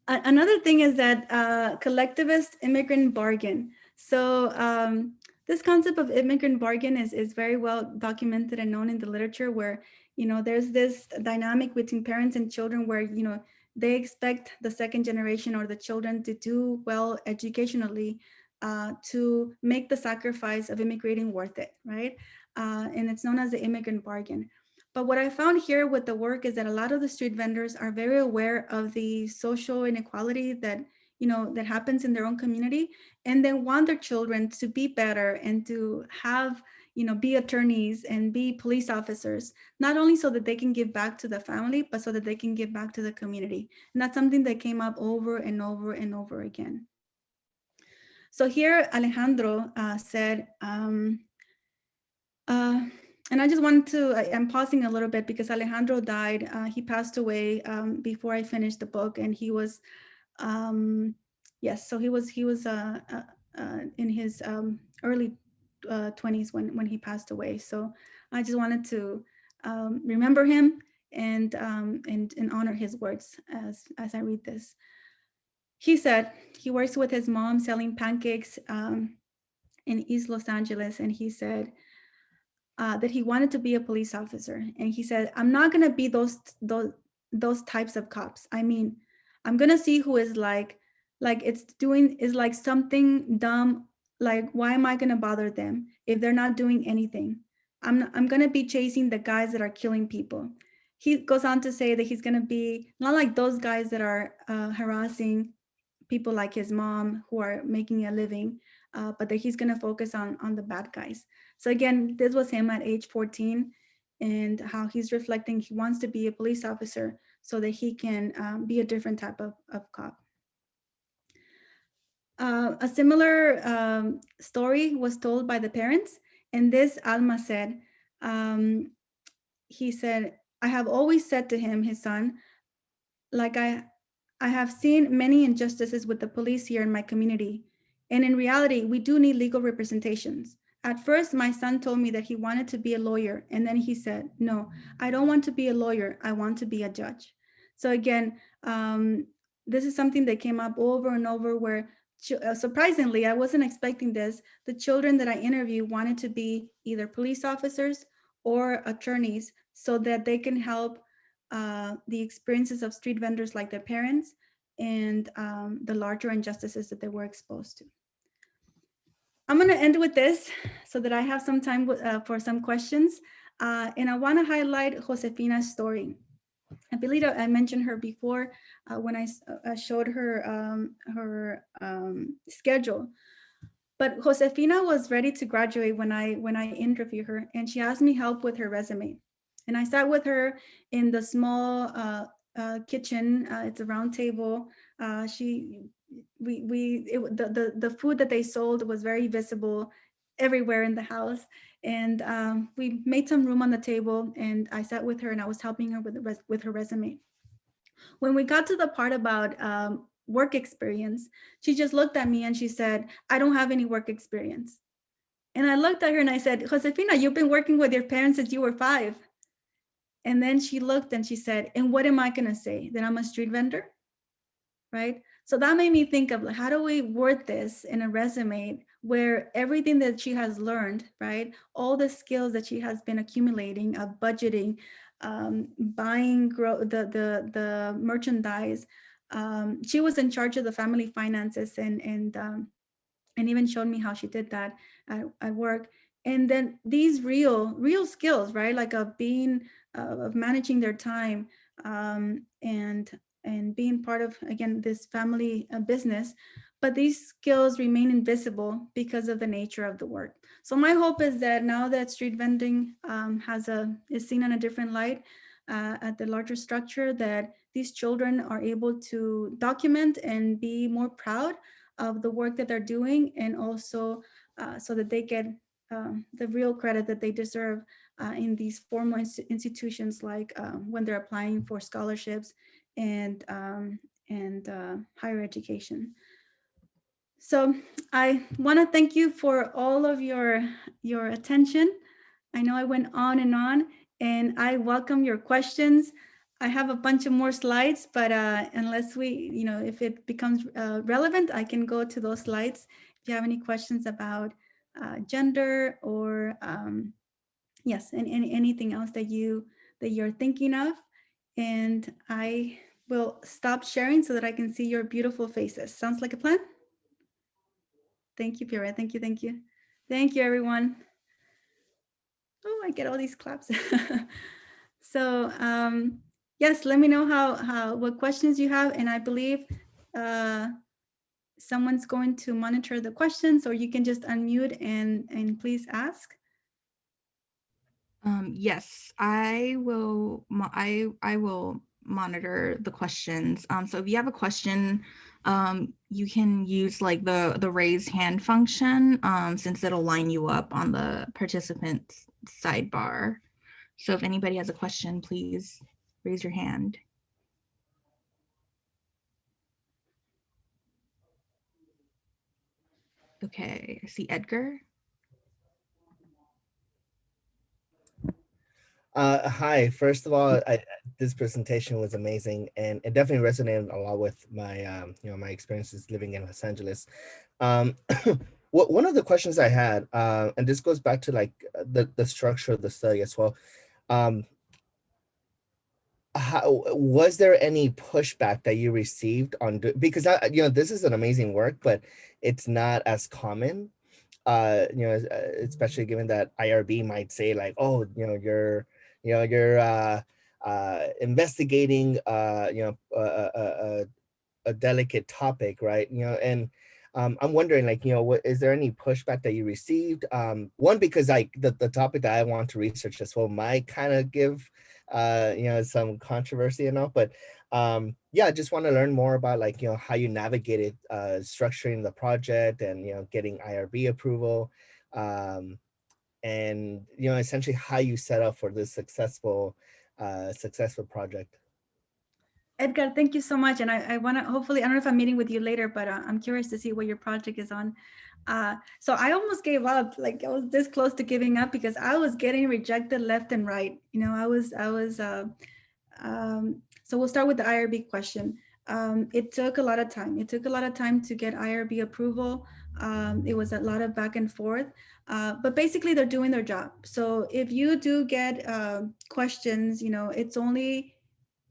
Speaker 3: Another thing is that collectivist immigrant bargain. So this concept of immigrant bargain is very well documented and known in the literature, where, you know, there's this dynamic between parents and children where, you know, they expect the second generation or the children to do well educationally to make the sacrifice of immigrating worth it, right? And it's known as the immigrant bargain. But what I found here with the work is that a lot of the street vendors are very aware of the social inequality that, you know, that happens in their own community, and they want their children to be better and to have, you know, be attorneys and be police officers, not only so that they can give back to the family, but so that they can give back to the community. And that's something that came up over and over and over again. So here Alejandro said, and I just wanted to, I'm pausing a little bit because Alejandro died. He passed away before I finished the book, and he was, yes, so he was in his early 20s when he passed away. So I just wanted to remember him and honor his words as I read this. He said he works with his mom selling pancakes in East Los Angeles, and he said, that he wanted to be a police officer. And he said, I'm not going to be those types of cops. I mean, I'm going to see who is like is like something dumb. Like, why am I going to bother them if they're not doing anything? I'm going to be chasing the guys that are killing people. He goes on to say that he's going to be not like those guys that are harassing people like his mom who are making a living, but that he's going to focus on the bad guys. So again, this was him at age 14, and how he's reflecting he wants to be a police officer so that he can be a different type of cop. A similar story was told by the parents, and this Alma said, he said, I have always said to him, his son, like I have seen many injustices with the police here in my community. And in reality, we do need legal representations. At first, my son told me that he wanted to be a lawyer. And then he said, no, I don't want to be a lawyer. I want to be a judge. So again, this is something that came up over and over, where surprisingly, I wasn't expecting this. The children that I interviewed wanted to be either police officers or attorneys so that they can help the experiences of street vendors like their parents and the larger injustices that they were exposed to. I'm going to end with this so that I have some time for some questions. And I want to highlight Josefina's story. I believe I mentioned her before when I showed her schedule. But Josefina was ready to graduate when I interviewed her, and she asked me help with her resume. And I sat with her in the small kitchen. It's a round table. She we it, the food that they sold was very visible everywhere in the house, and we made some room on the table. And I sat with her, and I was helping her with her resume. When we got to the part about work experience, she just looked at me and she said, "I don't have any work experience." And I looked at her and I said, "Josefina, you've been working with your parents since you were 5." And then she looked and she said, "And what am I going to say? That I'm a street vendor?" Right? So that made me think of, like, how do we word this in a resume where everything that she has learned, right? All the skills that she has been accumulating of budgeting, buying the merchandise. She was in charge of the family finances and even showed me how she did that at work. And then these real skills, right? Like of being of managing their time, and being part of, again, this family business. But these skills remain invisible because of the nature of the work. So my hope is that now that street vending is seen in a different light at the larger structure, that these children are able to document and be more proud of the work that they're doing, and also so that they get the real credit that they deserve in these formal institutions, like when they're applying for scholarships and higher education. So I want to thank you for all of your attention. I know I went on, and I welcome your questions. I have a bunch of more slides, but unless if it becomes relevant, I can go to those slides. If you have any questions about gender or yes, and anything else that you're thinking of, and I will stop sharing so that I can see your beautiful faces. Sounds like a plan? Thank you, Pierre. Thank you, thank you. Thank you, everyone. Oh, I get all these claps. So yes, let me know what questions you have, and I believe someone's going to monitor the questions, or you can just unmute and please ask.
Speaker 2: Yes, I will. I will monitor the questions. So if you have a question, you can use like the raise hand function, since it'll line you up on the participants sidebar. So if anybody has a question, please raise your hand. Okay, I see Edgar.
Speaker 5: Hi, first of all, this presentation was amazing, and it definitely resonated a lot with my, my experiences living in Los Angeles. One of the questions I had, and this goes back to like the structure of the study as well. Was there any pushback that you received on, because this is an amazing work, but it's not as common, especially given that IRB might say like, oh, you're investigating, a delicate topic, right? And I'm wondering, like, is there any pushback that you received? One, because like the topic that I want to research as well might kind of give, some controversy and all, but yeah, I just want to learn more about like, how you navigated structuring the project and, getting IRB approval, and, essentially how you set up for this successful project.
Speaker 3: Edgar, thank you so much. And I want to, hopefully, I don't know if I'm meeting with you later, but I'm curious to see what your project is on. So I almost gave up, like I was this close to giving up because I was getting rejected left and right. So we'll start with the IRB question. it took a lot of time. It took a lot of time to get IRB approval. It was a lot of back and forth, but basically they're doing their job. So if you do get questions, it's only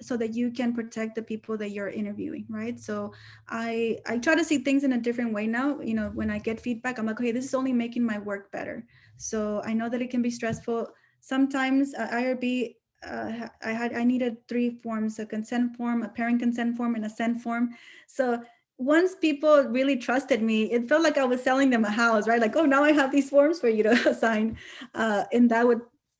Speaker 3: so that you can protect the people that you're interviewing, right? So I try to see things in a different way now. When I get feedback, I'm like, okay, this is only making my work better. So I know that it can be stressful. Sometimes IRB, I needed 3 forms: a consent form, a parent consent form, and a send form. So once people really trusted me, it felt like I was selling them a house, right? Like, oh, now I have these forms for you to sign. And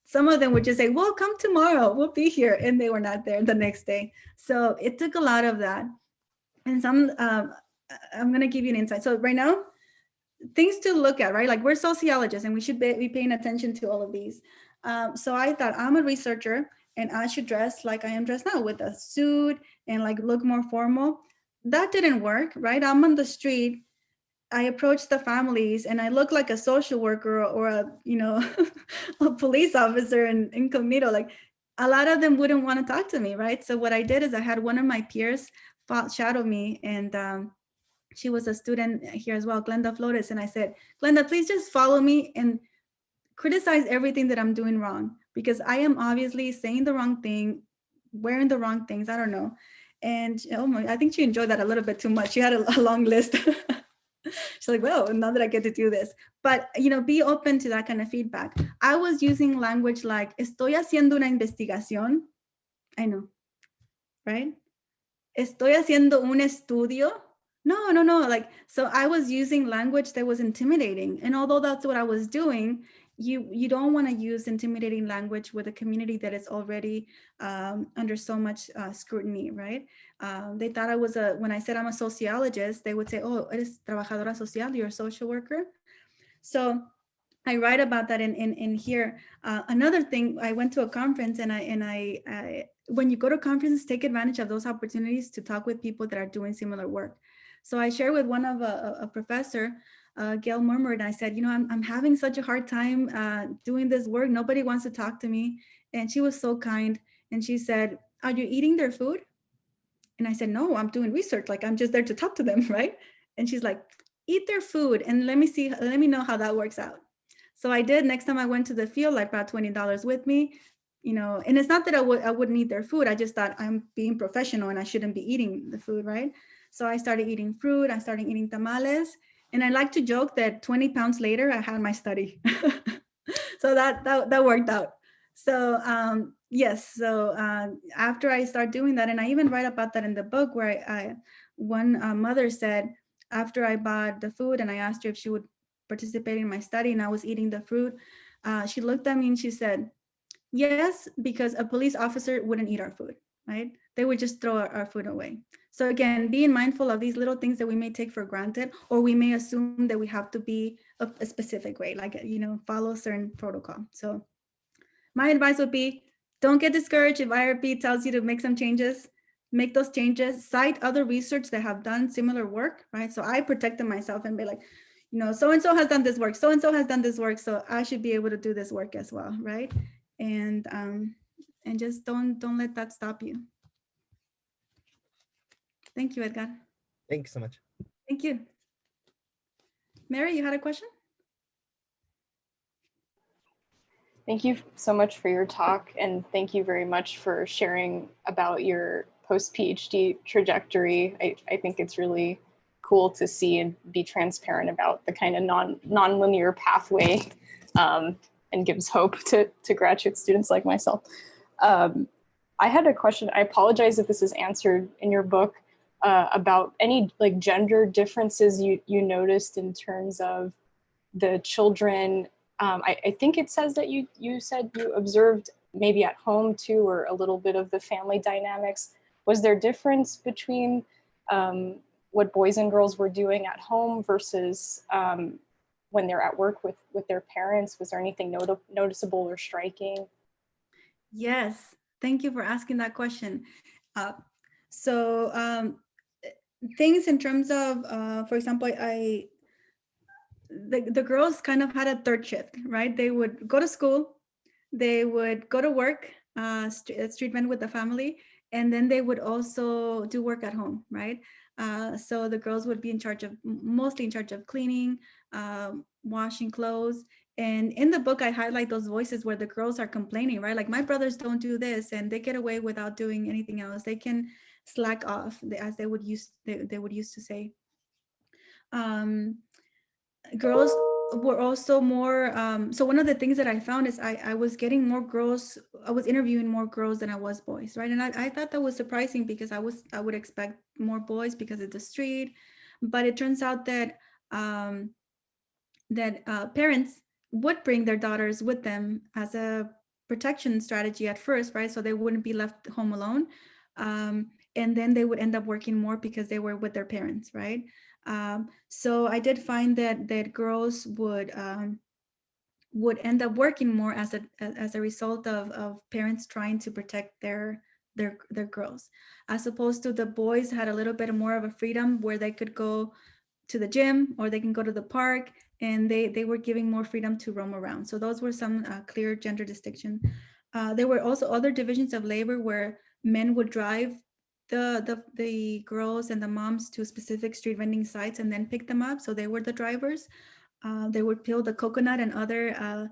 Speaker 3: some of them would just say, well, come tomorrow, we'll be here. And they were not there the next day. So it took a lot of that. And I'm going to give you an insight. So right now, things to look at, right? Like, we're sociologists and we should be paying attention to all of these. So I thought, I'm a researcher and I should dress like I am dressed now, with a suit and like look more formal. That didn't work, right? I'm on the street. I approached the families and I look like a social worker or a, a police officer in Comito. Like, a lot of them wouldn't want to talk to me, right? So what I did is I had one of my peers shadow me, and she was a student here as well, Glenda Flores. And I said, Glenda, please just follow me and criticize everything that I'm doing wrong, because I am obviously saying the wrong thing, wearing the wrong things. I don't know. And I think she enjoyed that a little bit too much. She had a long list. She's like, well, now that I get to do this. But, be open to that kind of feedback. I was using language like, estoy haciendo una investigación. I know, right? Estoy haciendo un estudio. No. Like, so I was using language that was intimidating. And although that's what I was doing, you don't want to use intimidating language with a community that is already under so much scrutiny, right? They thought I was when I said I'm a sociologist, they would say, oh, eres trabajadora social, you're a social worker. So I write about that in here. Another thing, I went to a conference, and I when you go to conferences, take advantage of those opportunities to talk with people that are doing similar work. So I shared with one of a professor, Gail Murmured, and I said, I'm having such a hard time doing this work. Nobody wants to talk to me. And she was so kind. And she said, are you eating their food? And I said, no, I'm doing research. Like, I'm just there to talk to them, right? And she's like, eat their food and let me know how that works out. So I did. Next time I went to the field, I brought $20 with me, and it's not that I wouldn't eat their food. I just thought I'm being professional and I shouldn't be eating the food, right? So I started eating fruit. I started eating tamales. And I like to joke that 20 pounds later, I had my study. So that worked out. So yes, so after I start doing that, and I even write about that in the book, where one mother said, after I bought the food and I asked her if she would participate in my study and I was eating the fruit, she looked at me and she said, yes, because a police officer wouldn't eat our food, right? They would just throw our food away. So again, being mindful of these little things that we may take for granted, or we may assume that we have to be a specific way, like, follow a certain protocol. So my advice would be, don't get discouraged if IRB tells you to make some changes. Make those changes, cite other research that have done similar work, right? So I protected myself and be like, so-and-so has done this work, so-and-so has done this work, so I should be able to do this work as well, right? And just don't let that stop you. Thank you, Edgar.
Speaker 5: Thank you so much.
Speaker 3: Thank you. Mary, you had a question?
Speaker 6: Thank you so much for your talk, and thank you very much for sharing about your post-PhD trajectory. I think it's really cool to see and be transparent about the kind of non-linear pathway, and gives hope to graduate students like myself. I had a question. I apologize if this is answered in your book, about any like gender differences you noticed in terms of the children. I think it says that you said you observed maybe at home too, or a little bit of the family dynamics. Was there difference between what boys and girls were doing at home versus when they're at work with their parents? Was there anything noticeable or striking?
Speaker 3: Yes, thank you for asking that question. So things in terms of, for example, the girls kind of had a third shift, right? They would go to school, they would go to work, street men with the family, and then they would also do work at home, right? So the girls would be in charge of, mostly in charge of cleaning, washing clothes. And in the book, I highlight those voices where the girls are complaining, right? Like, my brothers don't do this, and they get away without doing anything else. They can slack off, as they would used to say. Girls were also more, so one of the things that I found is I was getting more girls, I was interviewing more girls than I was boys, right? And I thought that was surprising, because I would expect more boys because of the street, but it turns out that parents would bring their daughters with them as a protection strategy at first, right? So they wouldn't be left home alone. And then they would end up working more because they were with their parents, right? So I did find that girls would end up working more as a result of parents trying to protect their girls, as opposed to the boys had a little bit more of a freedom where they could go to the gym or they can go to the park, and they were giving more freedom to roam around. So those were some clear gender distinction. There were also other divisions of labor where men would drive the girls and the moms to specific street vending sites and then pick them up. So they were the drivers. They would peel the coconut and other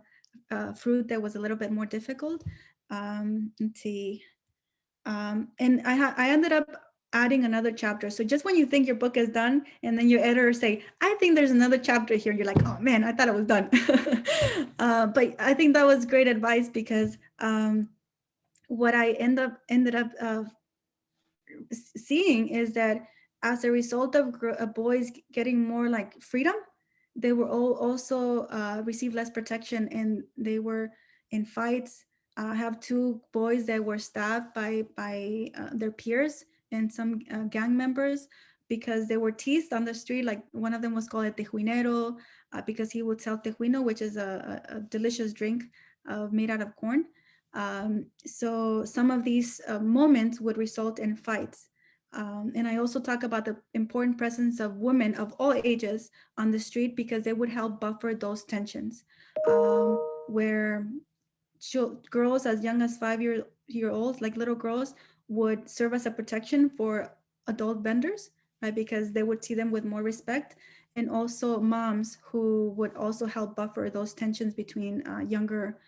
Speaker 3: fruit that was a little bit more difficult. Let's see. And I ended up adding another chapter. So just when you think your book is done, and then your editor say, I think there's another chapter here, you're like, oh man, I thought it was done. But I think that was great advice, because what I ended up seeing is that as a result of boys getting more like freedom, they were all also received less protection, and they were in fights. I have two boys that were stabbed by their peers and some gang members, because they were teased on the street. Like, one of them was called a tejuinero, because he would sell tejuino, which is a delicious drink made out of corn. So some of these moments would result in fights. And I also talk about the important presence of women of all ages on the street, because they would help buffer those tensions, where girls as young as 5-year-olds, like little girls, would serve as a protection for adult vendors, right? Because they would see them with more respect, and also moms who would also help buffer those tensions between younger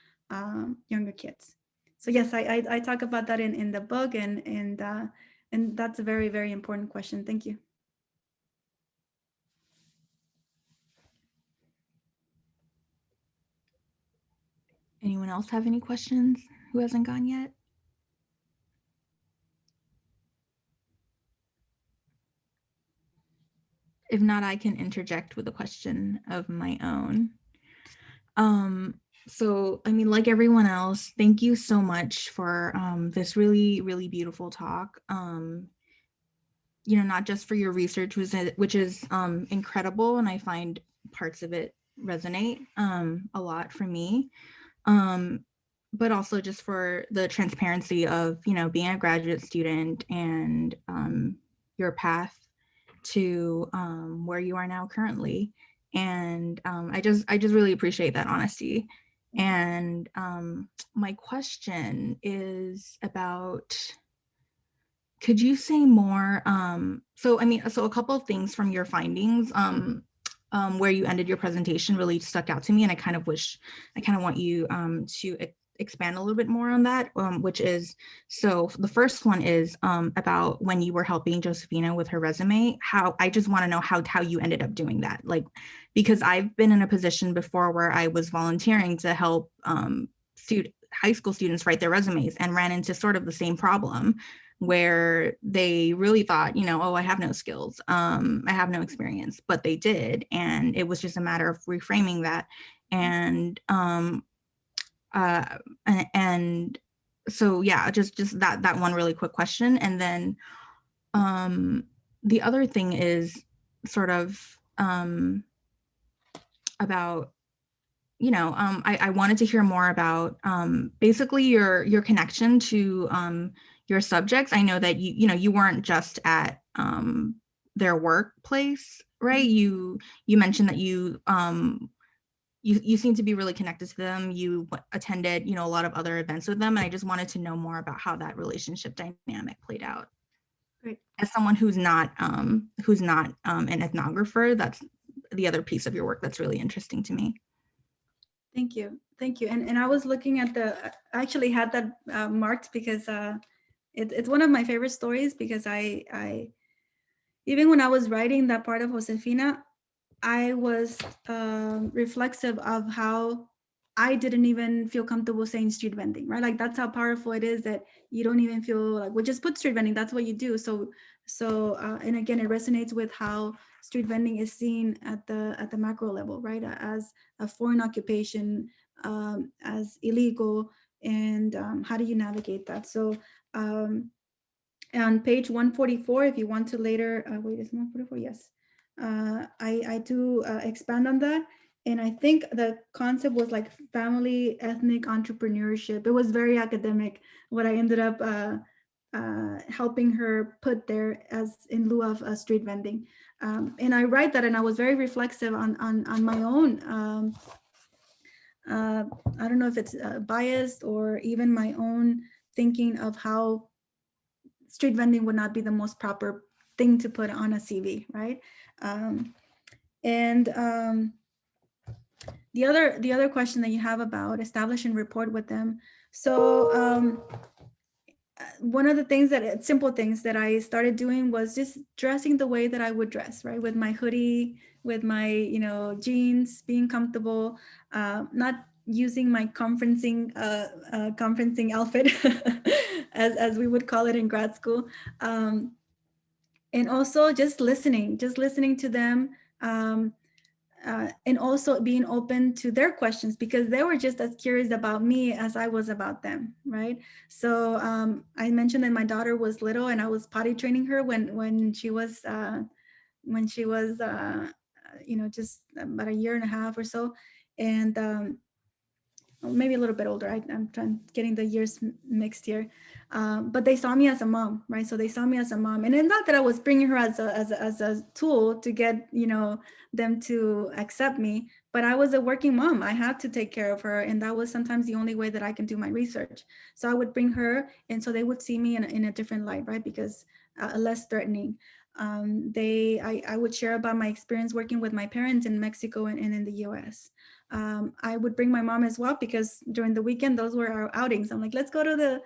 Speaker 3: kids. So yes, I talk about that in the book, and that's a very, very important question. Thank you.
Speaker 2: Anyone else have any questions who hasn't gone yet? If not, I can interject with a question of my own. So, I mean, like everyone else, thank you so much for this really, really beautiful talk. You know, not just for your research, which is incredible, and I find parts of it resonate a lot for me, but also just for the transparency of, you know, being a graduate student and your path to where you are now currently. And I just really appreciate that honesty. And my question is about, could you say more? So a couple of things from your findings where you ended your presentation really stuck out to me, and I kind of want you to expand a little bit more on that, which is, so the first one is about when you were helping Josefina with her resume. I just want to know how you ended up doing that, like, because I've been in a position before where I was volunteering to help high school students write their resumes, and ran into sort of the same problem, where they really thought, you know, oh, I have no skills, I have no experience, but they did. And it was just a matter of reframing that. And so yeah, just that one really quick question. And then the other thing is sort of about, you know, I wanted to hear more about basically your connection to your subjects. I know that you weren't just at their workplace, right? You mentioned that you you seem to be really connected to them. You attended, a lot of other events with them. And I just wanted to know more about how that relationship dynamic played out.
Speaker 3: Great.
Speaker 2: As someone who's not an ethnographer, that's the other piece of your work that's really interesting to me.
Speaker 3: Thank you. Thank you. And I was looking at I actually had that marked because it's one of my favorite stories, because I even when I was writing that part of Josefina, I was reflexive of how I didn't even feel comfortable saying street vending, right? Like that's how powerful it is that you don't even feel like, well, just put street vending, that's what you do. So and again, it resonates with how street vending is seen at the macro level, right? As a foreign occupation, as illegal, and how do you navigate that? So on page 144, if you want to later, wait, is 144? Yes. I do expand on that. And I think the concept was like family ethnic entrepreneurship. It was very academic, what I ended up helping her put there as in lieu of street vending. And I write that, and I was very reflexive on my own. I don't know if it's biased or even my own thinking of how street vending would not be the most proper thing to put on a CV, right? The other question that you have about establish and report with them. So one of the things simple things that I started doing was just dressing the way that I would dress, right? With my hoodie, with my jeans, being comfortable, not using my conferencing outfit as we would call it in grad school, and also just listening to them, and also being open to their questions, because they were just as curious about me as I was about them, right? So I mentioned that my daughter was little, and I was potty training her when she was just about a year and a half or so, and maybe a little bit older. I'm getting the years mixed here, but they saw me as a mom, right? So they saw me as a mom, and it's not that I was bringing her as a tool to get them to accept me, but I was a working mom. I had to take care of her, and that was sometimes the only way that I can do my research. So I would bring her, and so they would see me in a different light, right? Because less threatening. I would share about my experience working with my parents in Mexico and in the US. I would bring my mom as well, because during the weekend, those were our outings. I'm like, let's go to the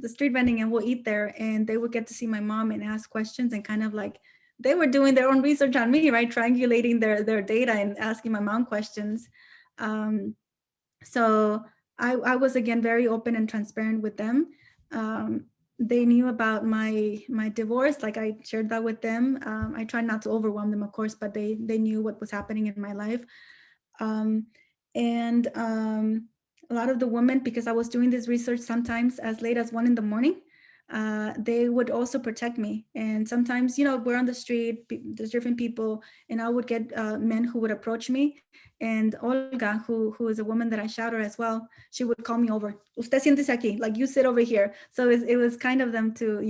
Speaker 3: street vending and we'll eat there. And they would get to see my mom and ask questions, and kind of like they were doing their own research on me, right? Triangulating their data and asking my mom questions. So I was, again, very open and transparent with them. They knew about my divorce, like I shared that with them. I tried not to overwhelm them, of course, but they knew what was happening in my life. And a lot of the women, because I was doing this research sometimes as late as 1 a.m, they would also protect me. And sometimes, we're on the street, there's different people, and I would get men who would approach me. And Olga, who is a woman that I shout her as well, she would call me over. Usted siéntese aquí, like you sit over here. So it was kind of them to,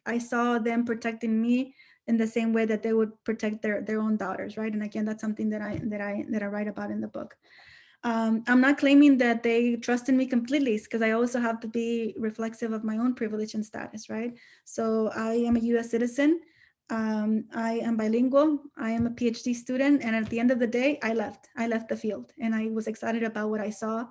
Speaker 3: I saw them protecting me in the same way that they would protect their own daughters, right? And again, that's something that I write about in the book. I'm not claiming that they trust in me completely, because I also have to be reflexive of my own privilege and status, right? So I am a US citizen. I am bilingual. I am a PhD student. And at the end of the day, I left the field, and I was excited about what I saw,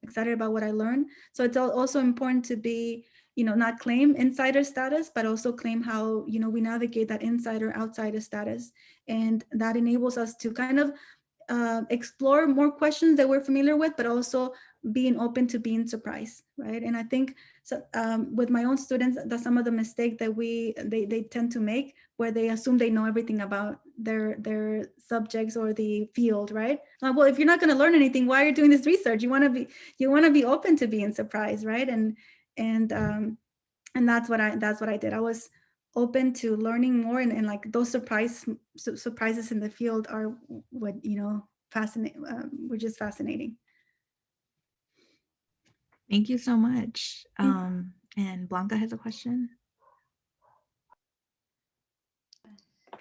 Speaker 3: excited about what I learned. So it's also important to be, not claim insider status, but also claim how, we navigate that insider outsider status. And that enables us to kind of explore more questions that we're familiar with, but also being open to being surprised, right? And I think so, with my own students, that's some of the mistake that they tend to make, where they assume they know everything about their subjects or the field, right? Like, well, if you're not going to learn anything, why are you doing this research? You want to be open to being surprised, right? And that's what I did. I was open to learning more, and like those surprises in the field are what were just fascinating.
Speaker 2: Thank you so much. And Blanca has a question.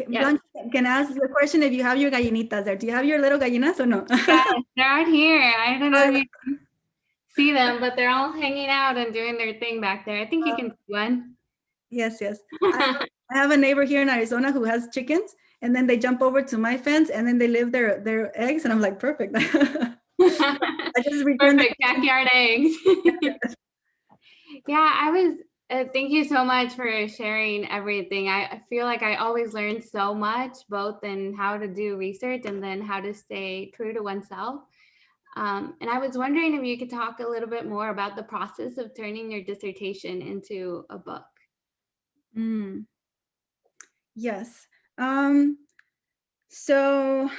Speaker 7: Yes.
Speaker 3: Blanca can ask the question if you have your gallinitas there. Do you have your little gallinas or no?
Speaker 7: Yes, they're out here. I don't know if you can see them, but they're all hanging out and doing their thing back there. I think you can see one.
Speaker 3: Yes, yes. I have a neighbor here in Arizona who has chickens, and then they jump over to my fence, and then they leave their eggs, and I'm like, perfect. I just returned
Speaker 7: Perfect backyard eggs. Yeah, I was, thank you so much for sharing everything. I feel like I always learn so much, both in how to do research and then how to stay true to oneself. And I was wondering if you could talk a little bit more about the process of turning your dissertation into a book.
Speaker 3: Yes. So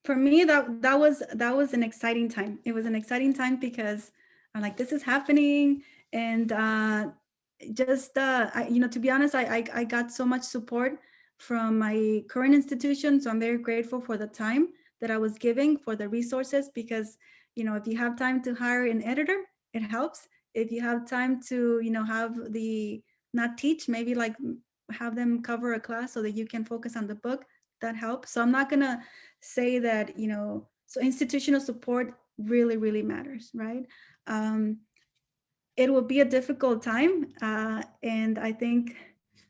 Speaker 3: for me, that was an exciting time. It was an exciting time because I'm like, this is happening, and to be honest, I got so much support from my current institution, so I'm very grateful for the time that I was giving, for the resources, because if you have time to hire an editor, it helps. If you have time to have the not teach, maybe like have them cover a class so that you can focus on the book, that helps. So I'm not gonna say that so institutional support really, really matters, right? It will be a difficult time, and I think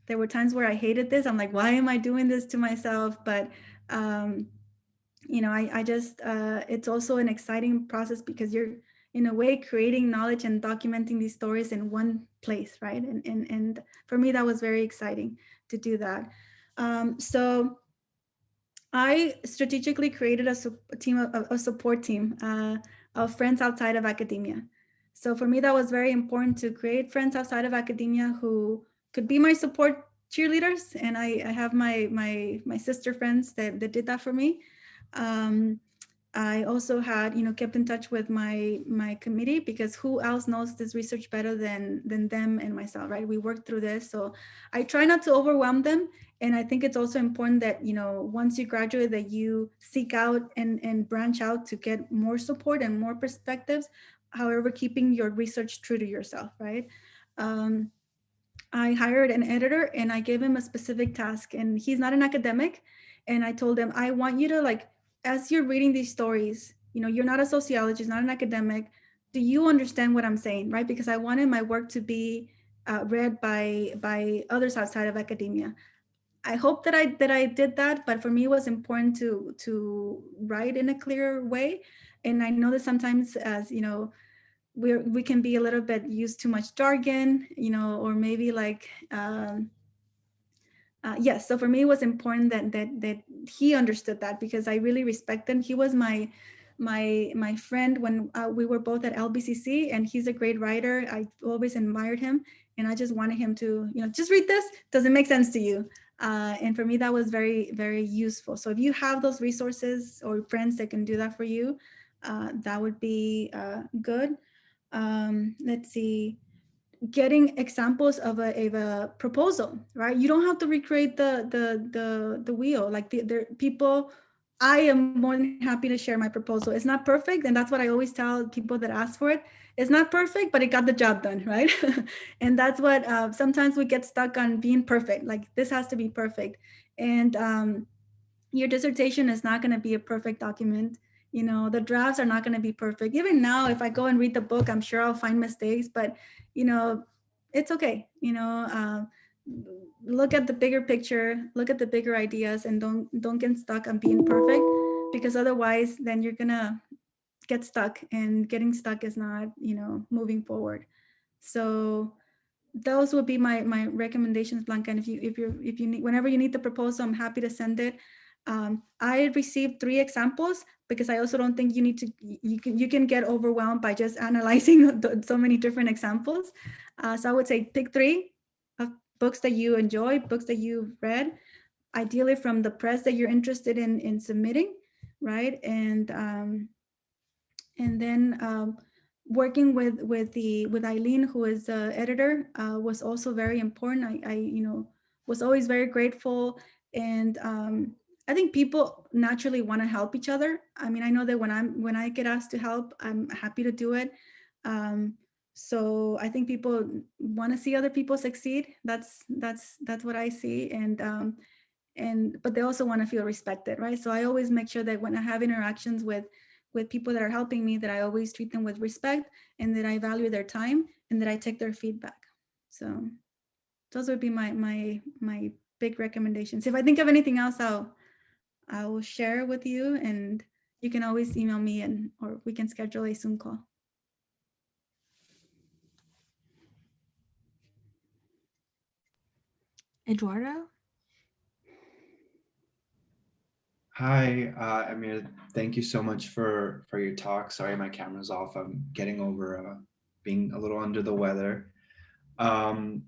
Speaker 3: there were times where I hated this. I'm like, why am I doing this to myself? But I just it's also an exciting process because you're in a way creating knowledge and documenting these stories in one place, right? And for me, that was very exciting to do that. So I strategically created a support team of friends outside of academia. So for me, that was very important to create friends outside of academia who could be my support cheerleaders. And I have my sister friends that did that for me. I also had, kept in touch with my committee, because who else knows this research better than them and myself, right? We worked through this. So I try not to overwhelm them. And I think it's also important that, once you graduate, that you seek out and branch out to get more support and more perspectives, however, keeping your research true to yourself, right? I hired an editor and I gave him a specific task, and he's not an academic. And I told him, I want you to, as you're reading these stories, you're not a sociologist, not an academic. Do you understand what I'm saying, right? Because I wanted my work to be read by others outside of academia. I hope that I did that, but for me, it was important to write in a clear way. And I know that sometimes, as we can be a little bit use too much jargon, or maybe yes. So for me, it was important that he understood that, because I really respect him. He was my friend when we were both at LBCC, and he's a great writer. I always admired him, and I just wanted him to, just read this. Does it make sense to you? And for me, that was very, very useful. So if you have those resources or friends that can do that for you, that would be good. Let's see, getting examples of a proposal, right? You don't have to recreate the wheel. Like the people, I am more than happy to share my proposal. It's not perfect, and that's what I always tell people that ask for it. It's not perfect, but it got the job done, right? And that's what sometimes we get stuck on, being perfect. Like, this has to be perfect, and your dissertation is not going to be a perfect document. The drafts are not going to be perfect. Even now, if I go and read the book, I'm sure I'll find mistakes, but it's okay. Look at the bigger picture, look at the bigger ideas, and don't get stuck on being perfect, because otherwise then you're gonna get stuck, and getting stuck is not moving forward. So those would be my recommendations, Blanca. And if you need, whenever you need the proposal, I'm happy to send it. I received 3 examples, because I also don't think you need to, you can get overwhelmed by just analyzing so many different examples. So I would say pick 3 of books that you enjoy, books that you've read, ideally from the press that you're interested in submitting, right? And then working with Eileen, who is the editor, was also very important. I was always very grateful, and I think people naturally want to help each other. I mean, I know that when I get asked to help, I'm happy to do it. So I think people want to see other people succeed. That's what I see. And but they also want to feel respected, right? So I always make sure that when I have interactions with people that are helping me, that I always treat them with respect, and that I value their time, and that I take their feedback. So those would be my big recommendations. If I think of anything else, I will share with you, and you can always email me, and or we can schedule a Zoom call.
Speaker 2: Eduardo?
Speaker 8: Hi, Emir. Thank you so much for your talk. Sorry, my camera's off. I'm getting over being a little under the weather. I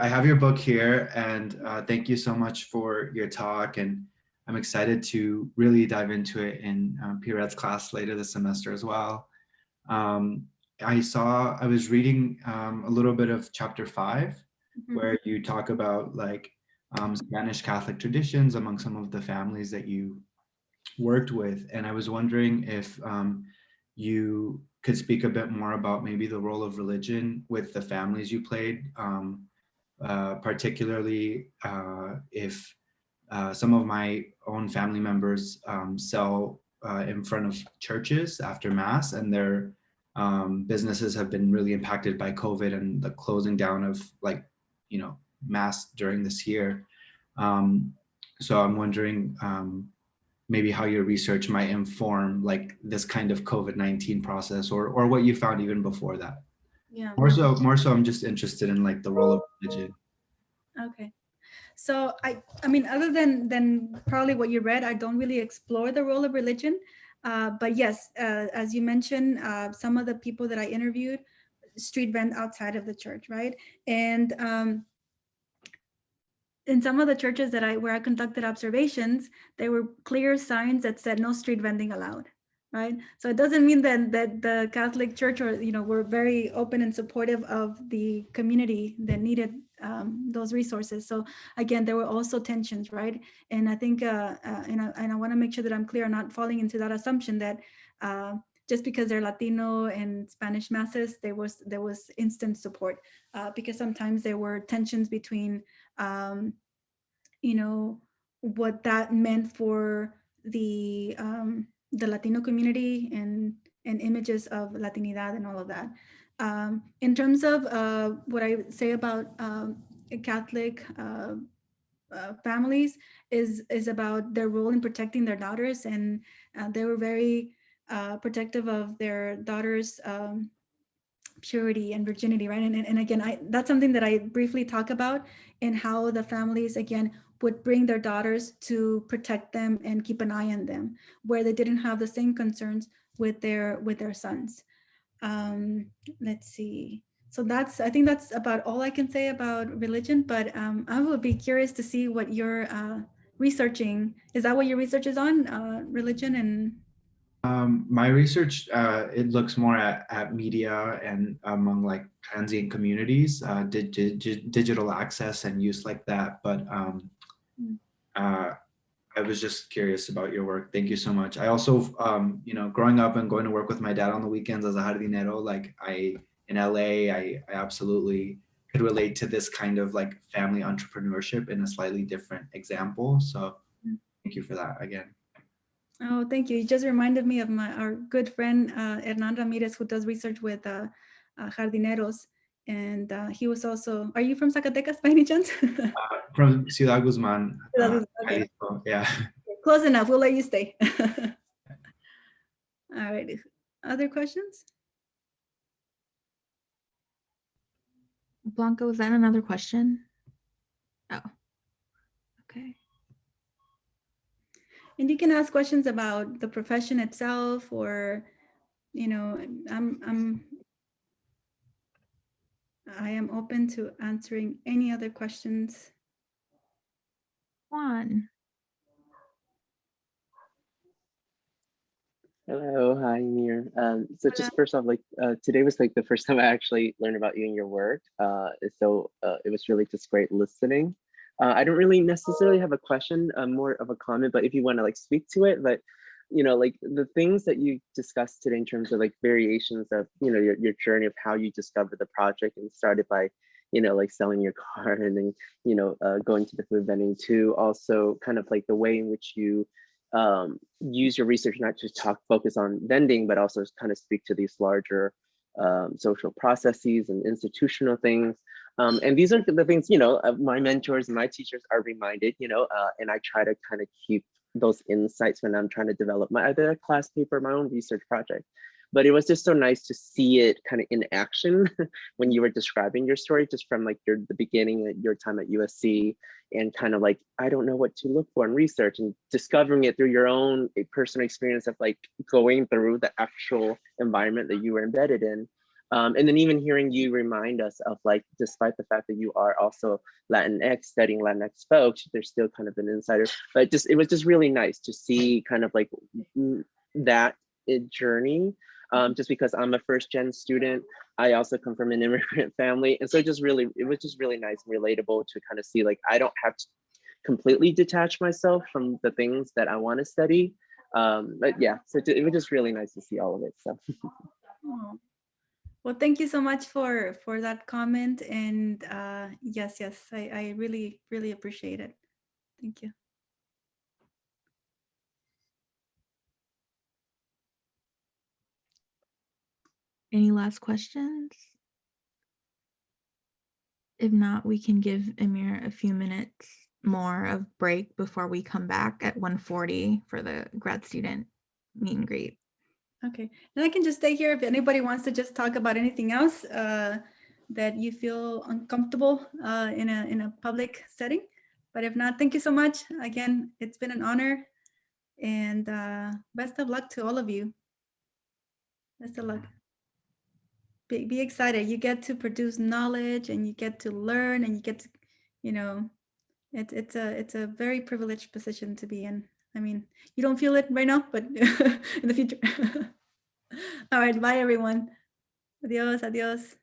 Speaker 8: have your book here, and thank you so much for your talk. And I'm excited to really dive into it in Piret's class later this semester as well. I was reading a little bit of chapter 5, where you talk about like Spanish Catholic traditions among some of the families that you worked with. And I was wondering if you could speak a bit more about maybe the role of religion with the families you played, particularly if some of my own family members sell in front of churches after Mass, and their businesses have been really impacted by COVID and the closing down of Mass during this year. So I'm wondering maybe how your research might inform like this kind of COVID-19 process, or what you found even before that.
Speaker 3: Yeah.
Speaker 8: More so, I'm just interested in like the role of religion.
Speaker 3: Okay. So I mean, other than probably what you read, I don't really explore the role of religion. But yes, as you mentioned, some of the people that I interviewed street vend outside of the church, right? And in some of the churches where I conducted observations, there were clear signs that said no street vending allowed, right? So it doesn't mean that the Catholic Church, or were very open and supportive of the community that needed those resources. So again, there were also tensions, right? And I think and I want to make sure that I'm clear on not falling into that assumption that just because they're Latino and Spanish masses, there was instant support, because sometimes there were tensions between what that meant for the Latino community and images of Latinidad and all of that. In terms of what I say about Catholic families is about their role in protecting their daughters, and they were very protective of their daughters' purity and virginity, right? And again, that's something that I briefly talk about, in how the families again would bring their daughters to protect them and keep an eye on them, where they didn't have the same concerns with their sons. Let's see. So I think that's about all I can say about religion, but I would be curious to see what you're researching. Is that what your research is on, religion? And
Speaker 8: my research, it looks more at media and among like transient communities, digital access and use like that. But I was just curious about your work. Thank you so much. I also, growing up and going to work with my dad on the weekends as a jardinero, like in LA, I absolutely could relate to this kind of like family entrepreneurship in a slightly different example. So thank you for that again.
Speaker 3: Oh, thank you. You just reminded me of our good friend, Hernan Ramirez, who does research with jardineros. And he was also, are you from Zacatecas by any chance?
Speaker 8: From Ciudad Guzman.
Speaker 3: Okay.
Speaker 8: Yeah.
Speaker 3: Close enough. We'll let you stay. All right. Other questions?
Speaker 2: Blanca, was that another question? Oh, okay.
Speaker 3: And you can ask questions about the profession itself, or, I am open to answering any other questions.
Speaker 2: Juan.
Speaker 1: Hello, hi, Emir. So just first off, like today was like the first time I actually learned about you and your work. So it was really just great listening. I don't really necessarily have a question, more of a comment, but if you want to like speak to it, but like the things that you discussed today in terms of like variations of, your journey of how you discovered the project and started by, like selling your car and then, going to the food vending to also kind of like the way in which you use your research, not just focus on vending, but also kind of speak to these larger social processes and institutional things. And these are the things, my mentors and my teachers are reminded, and I try to kind of keep those insights when I'm trying to develop my either a class paper or my own research project. But it was just so nice to see it kind of in action when you were describing your story, just from like the beginning of your time at USC, and kind of like, I don't know what to look for in research, and discovering it through your own personal experience of like going through the actual environment that you were embedded in. And then even hearing you remind us of like, despite the fact that you are also Latinx, studying Latinx folks, there's still kind of an insider, but it was just really nice to see kind of like that journey. Just because I'm a first gen student, I also come from an immigrant family. And so it was just really nice and relatable to kind of see like, I don't have to completely detach myself from the things that I want to study. But yeah, so it was just really nice to see all of it. So.
Speaker 3: Oh. Well, thank you so much for that comment. And yes, I really, really appreciate it. Thank you.
Speaker 2: Any last questions? If not, we can give Emir a few minutes more of break before we come back at 1:40 for the grad student meet and greet.
Speaker 3: Okay, and I can just stay here if anybody wants to just talk about anything else that you feel uncomfortable in a public setting. But if not, thank you so much. Again, it's been an honor, and best of luck to all of you. Best of luck. Be excited. You get to produce knowledge, and you get to learn, and you get to, it's a very privileged position to be in. I mean, you don't feel it right now, but in the future. All right, bye everyone. Adios, adios.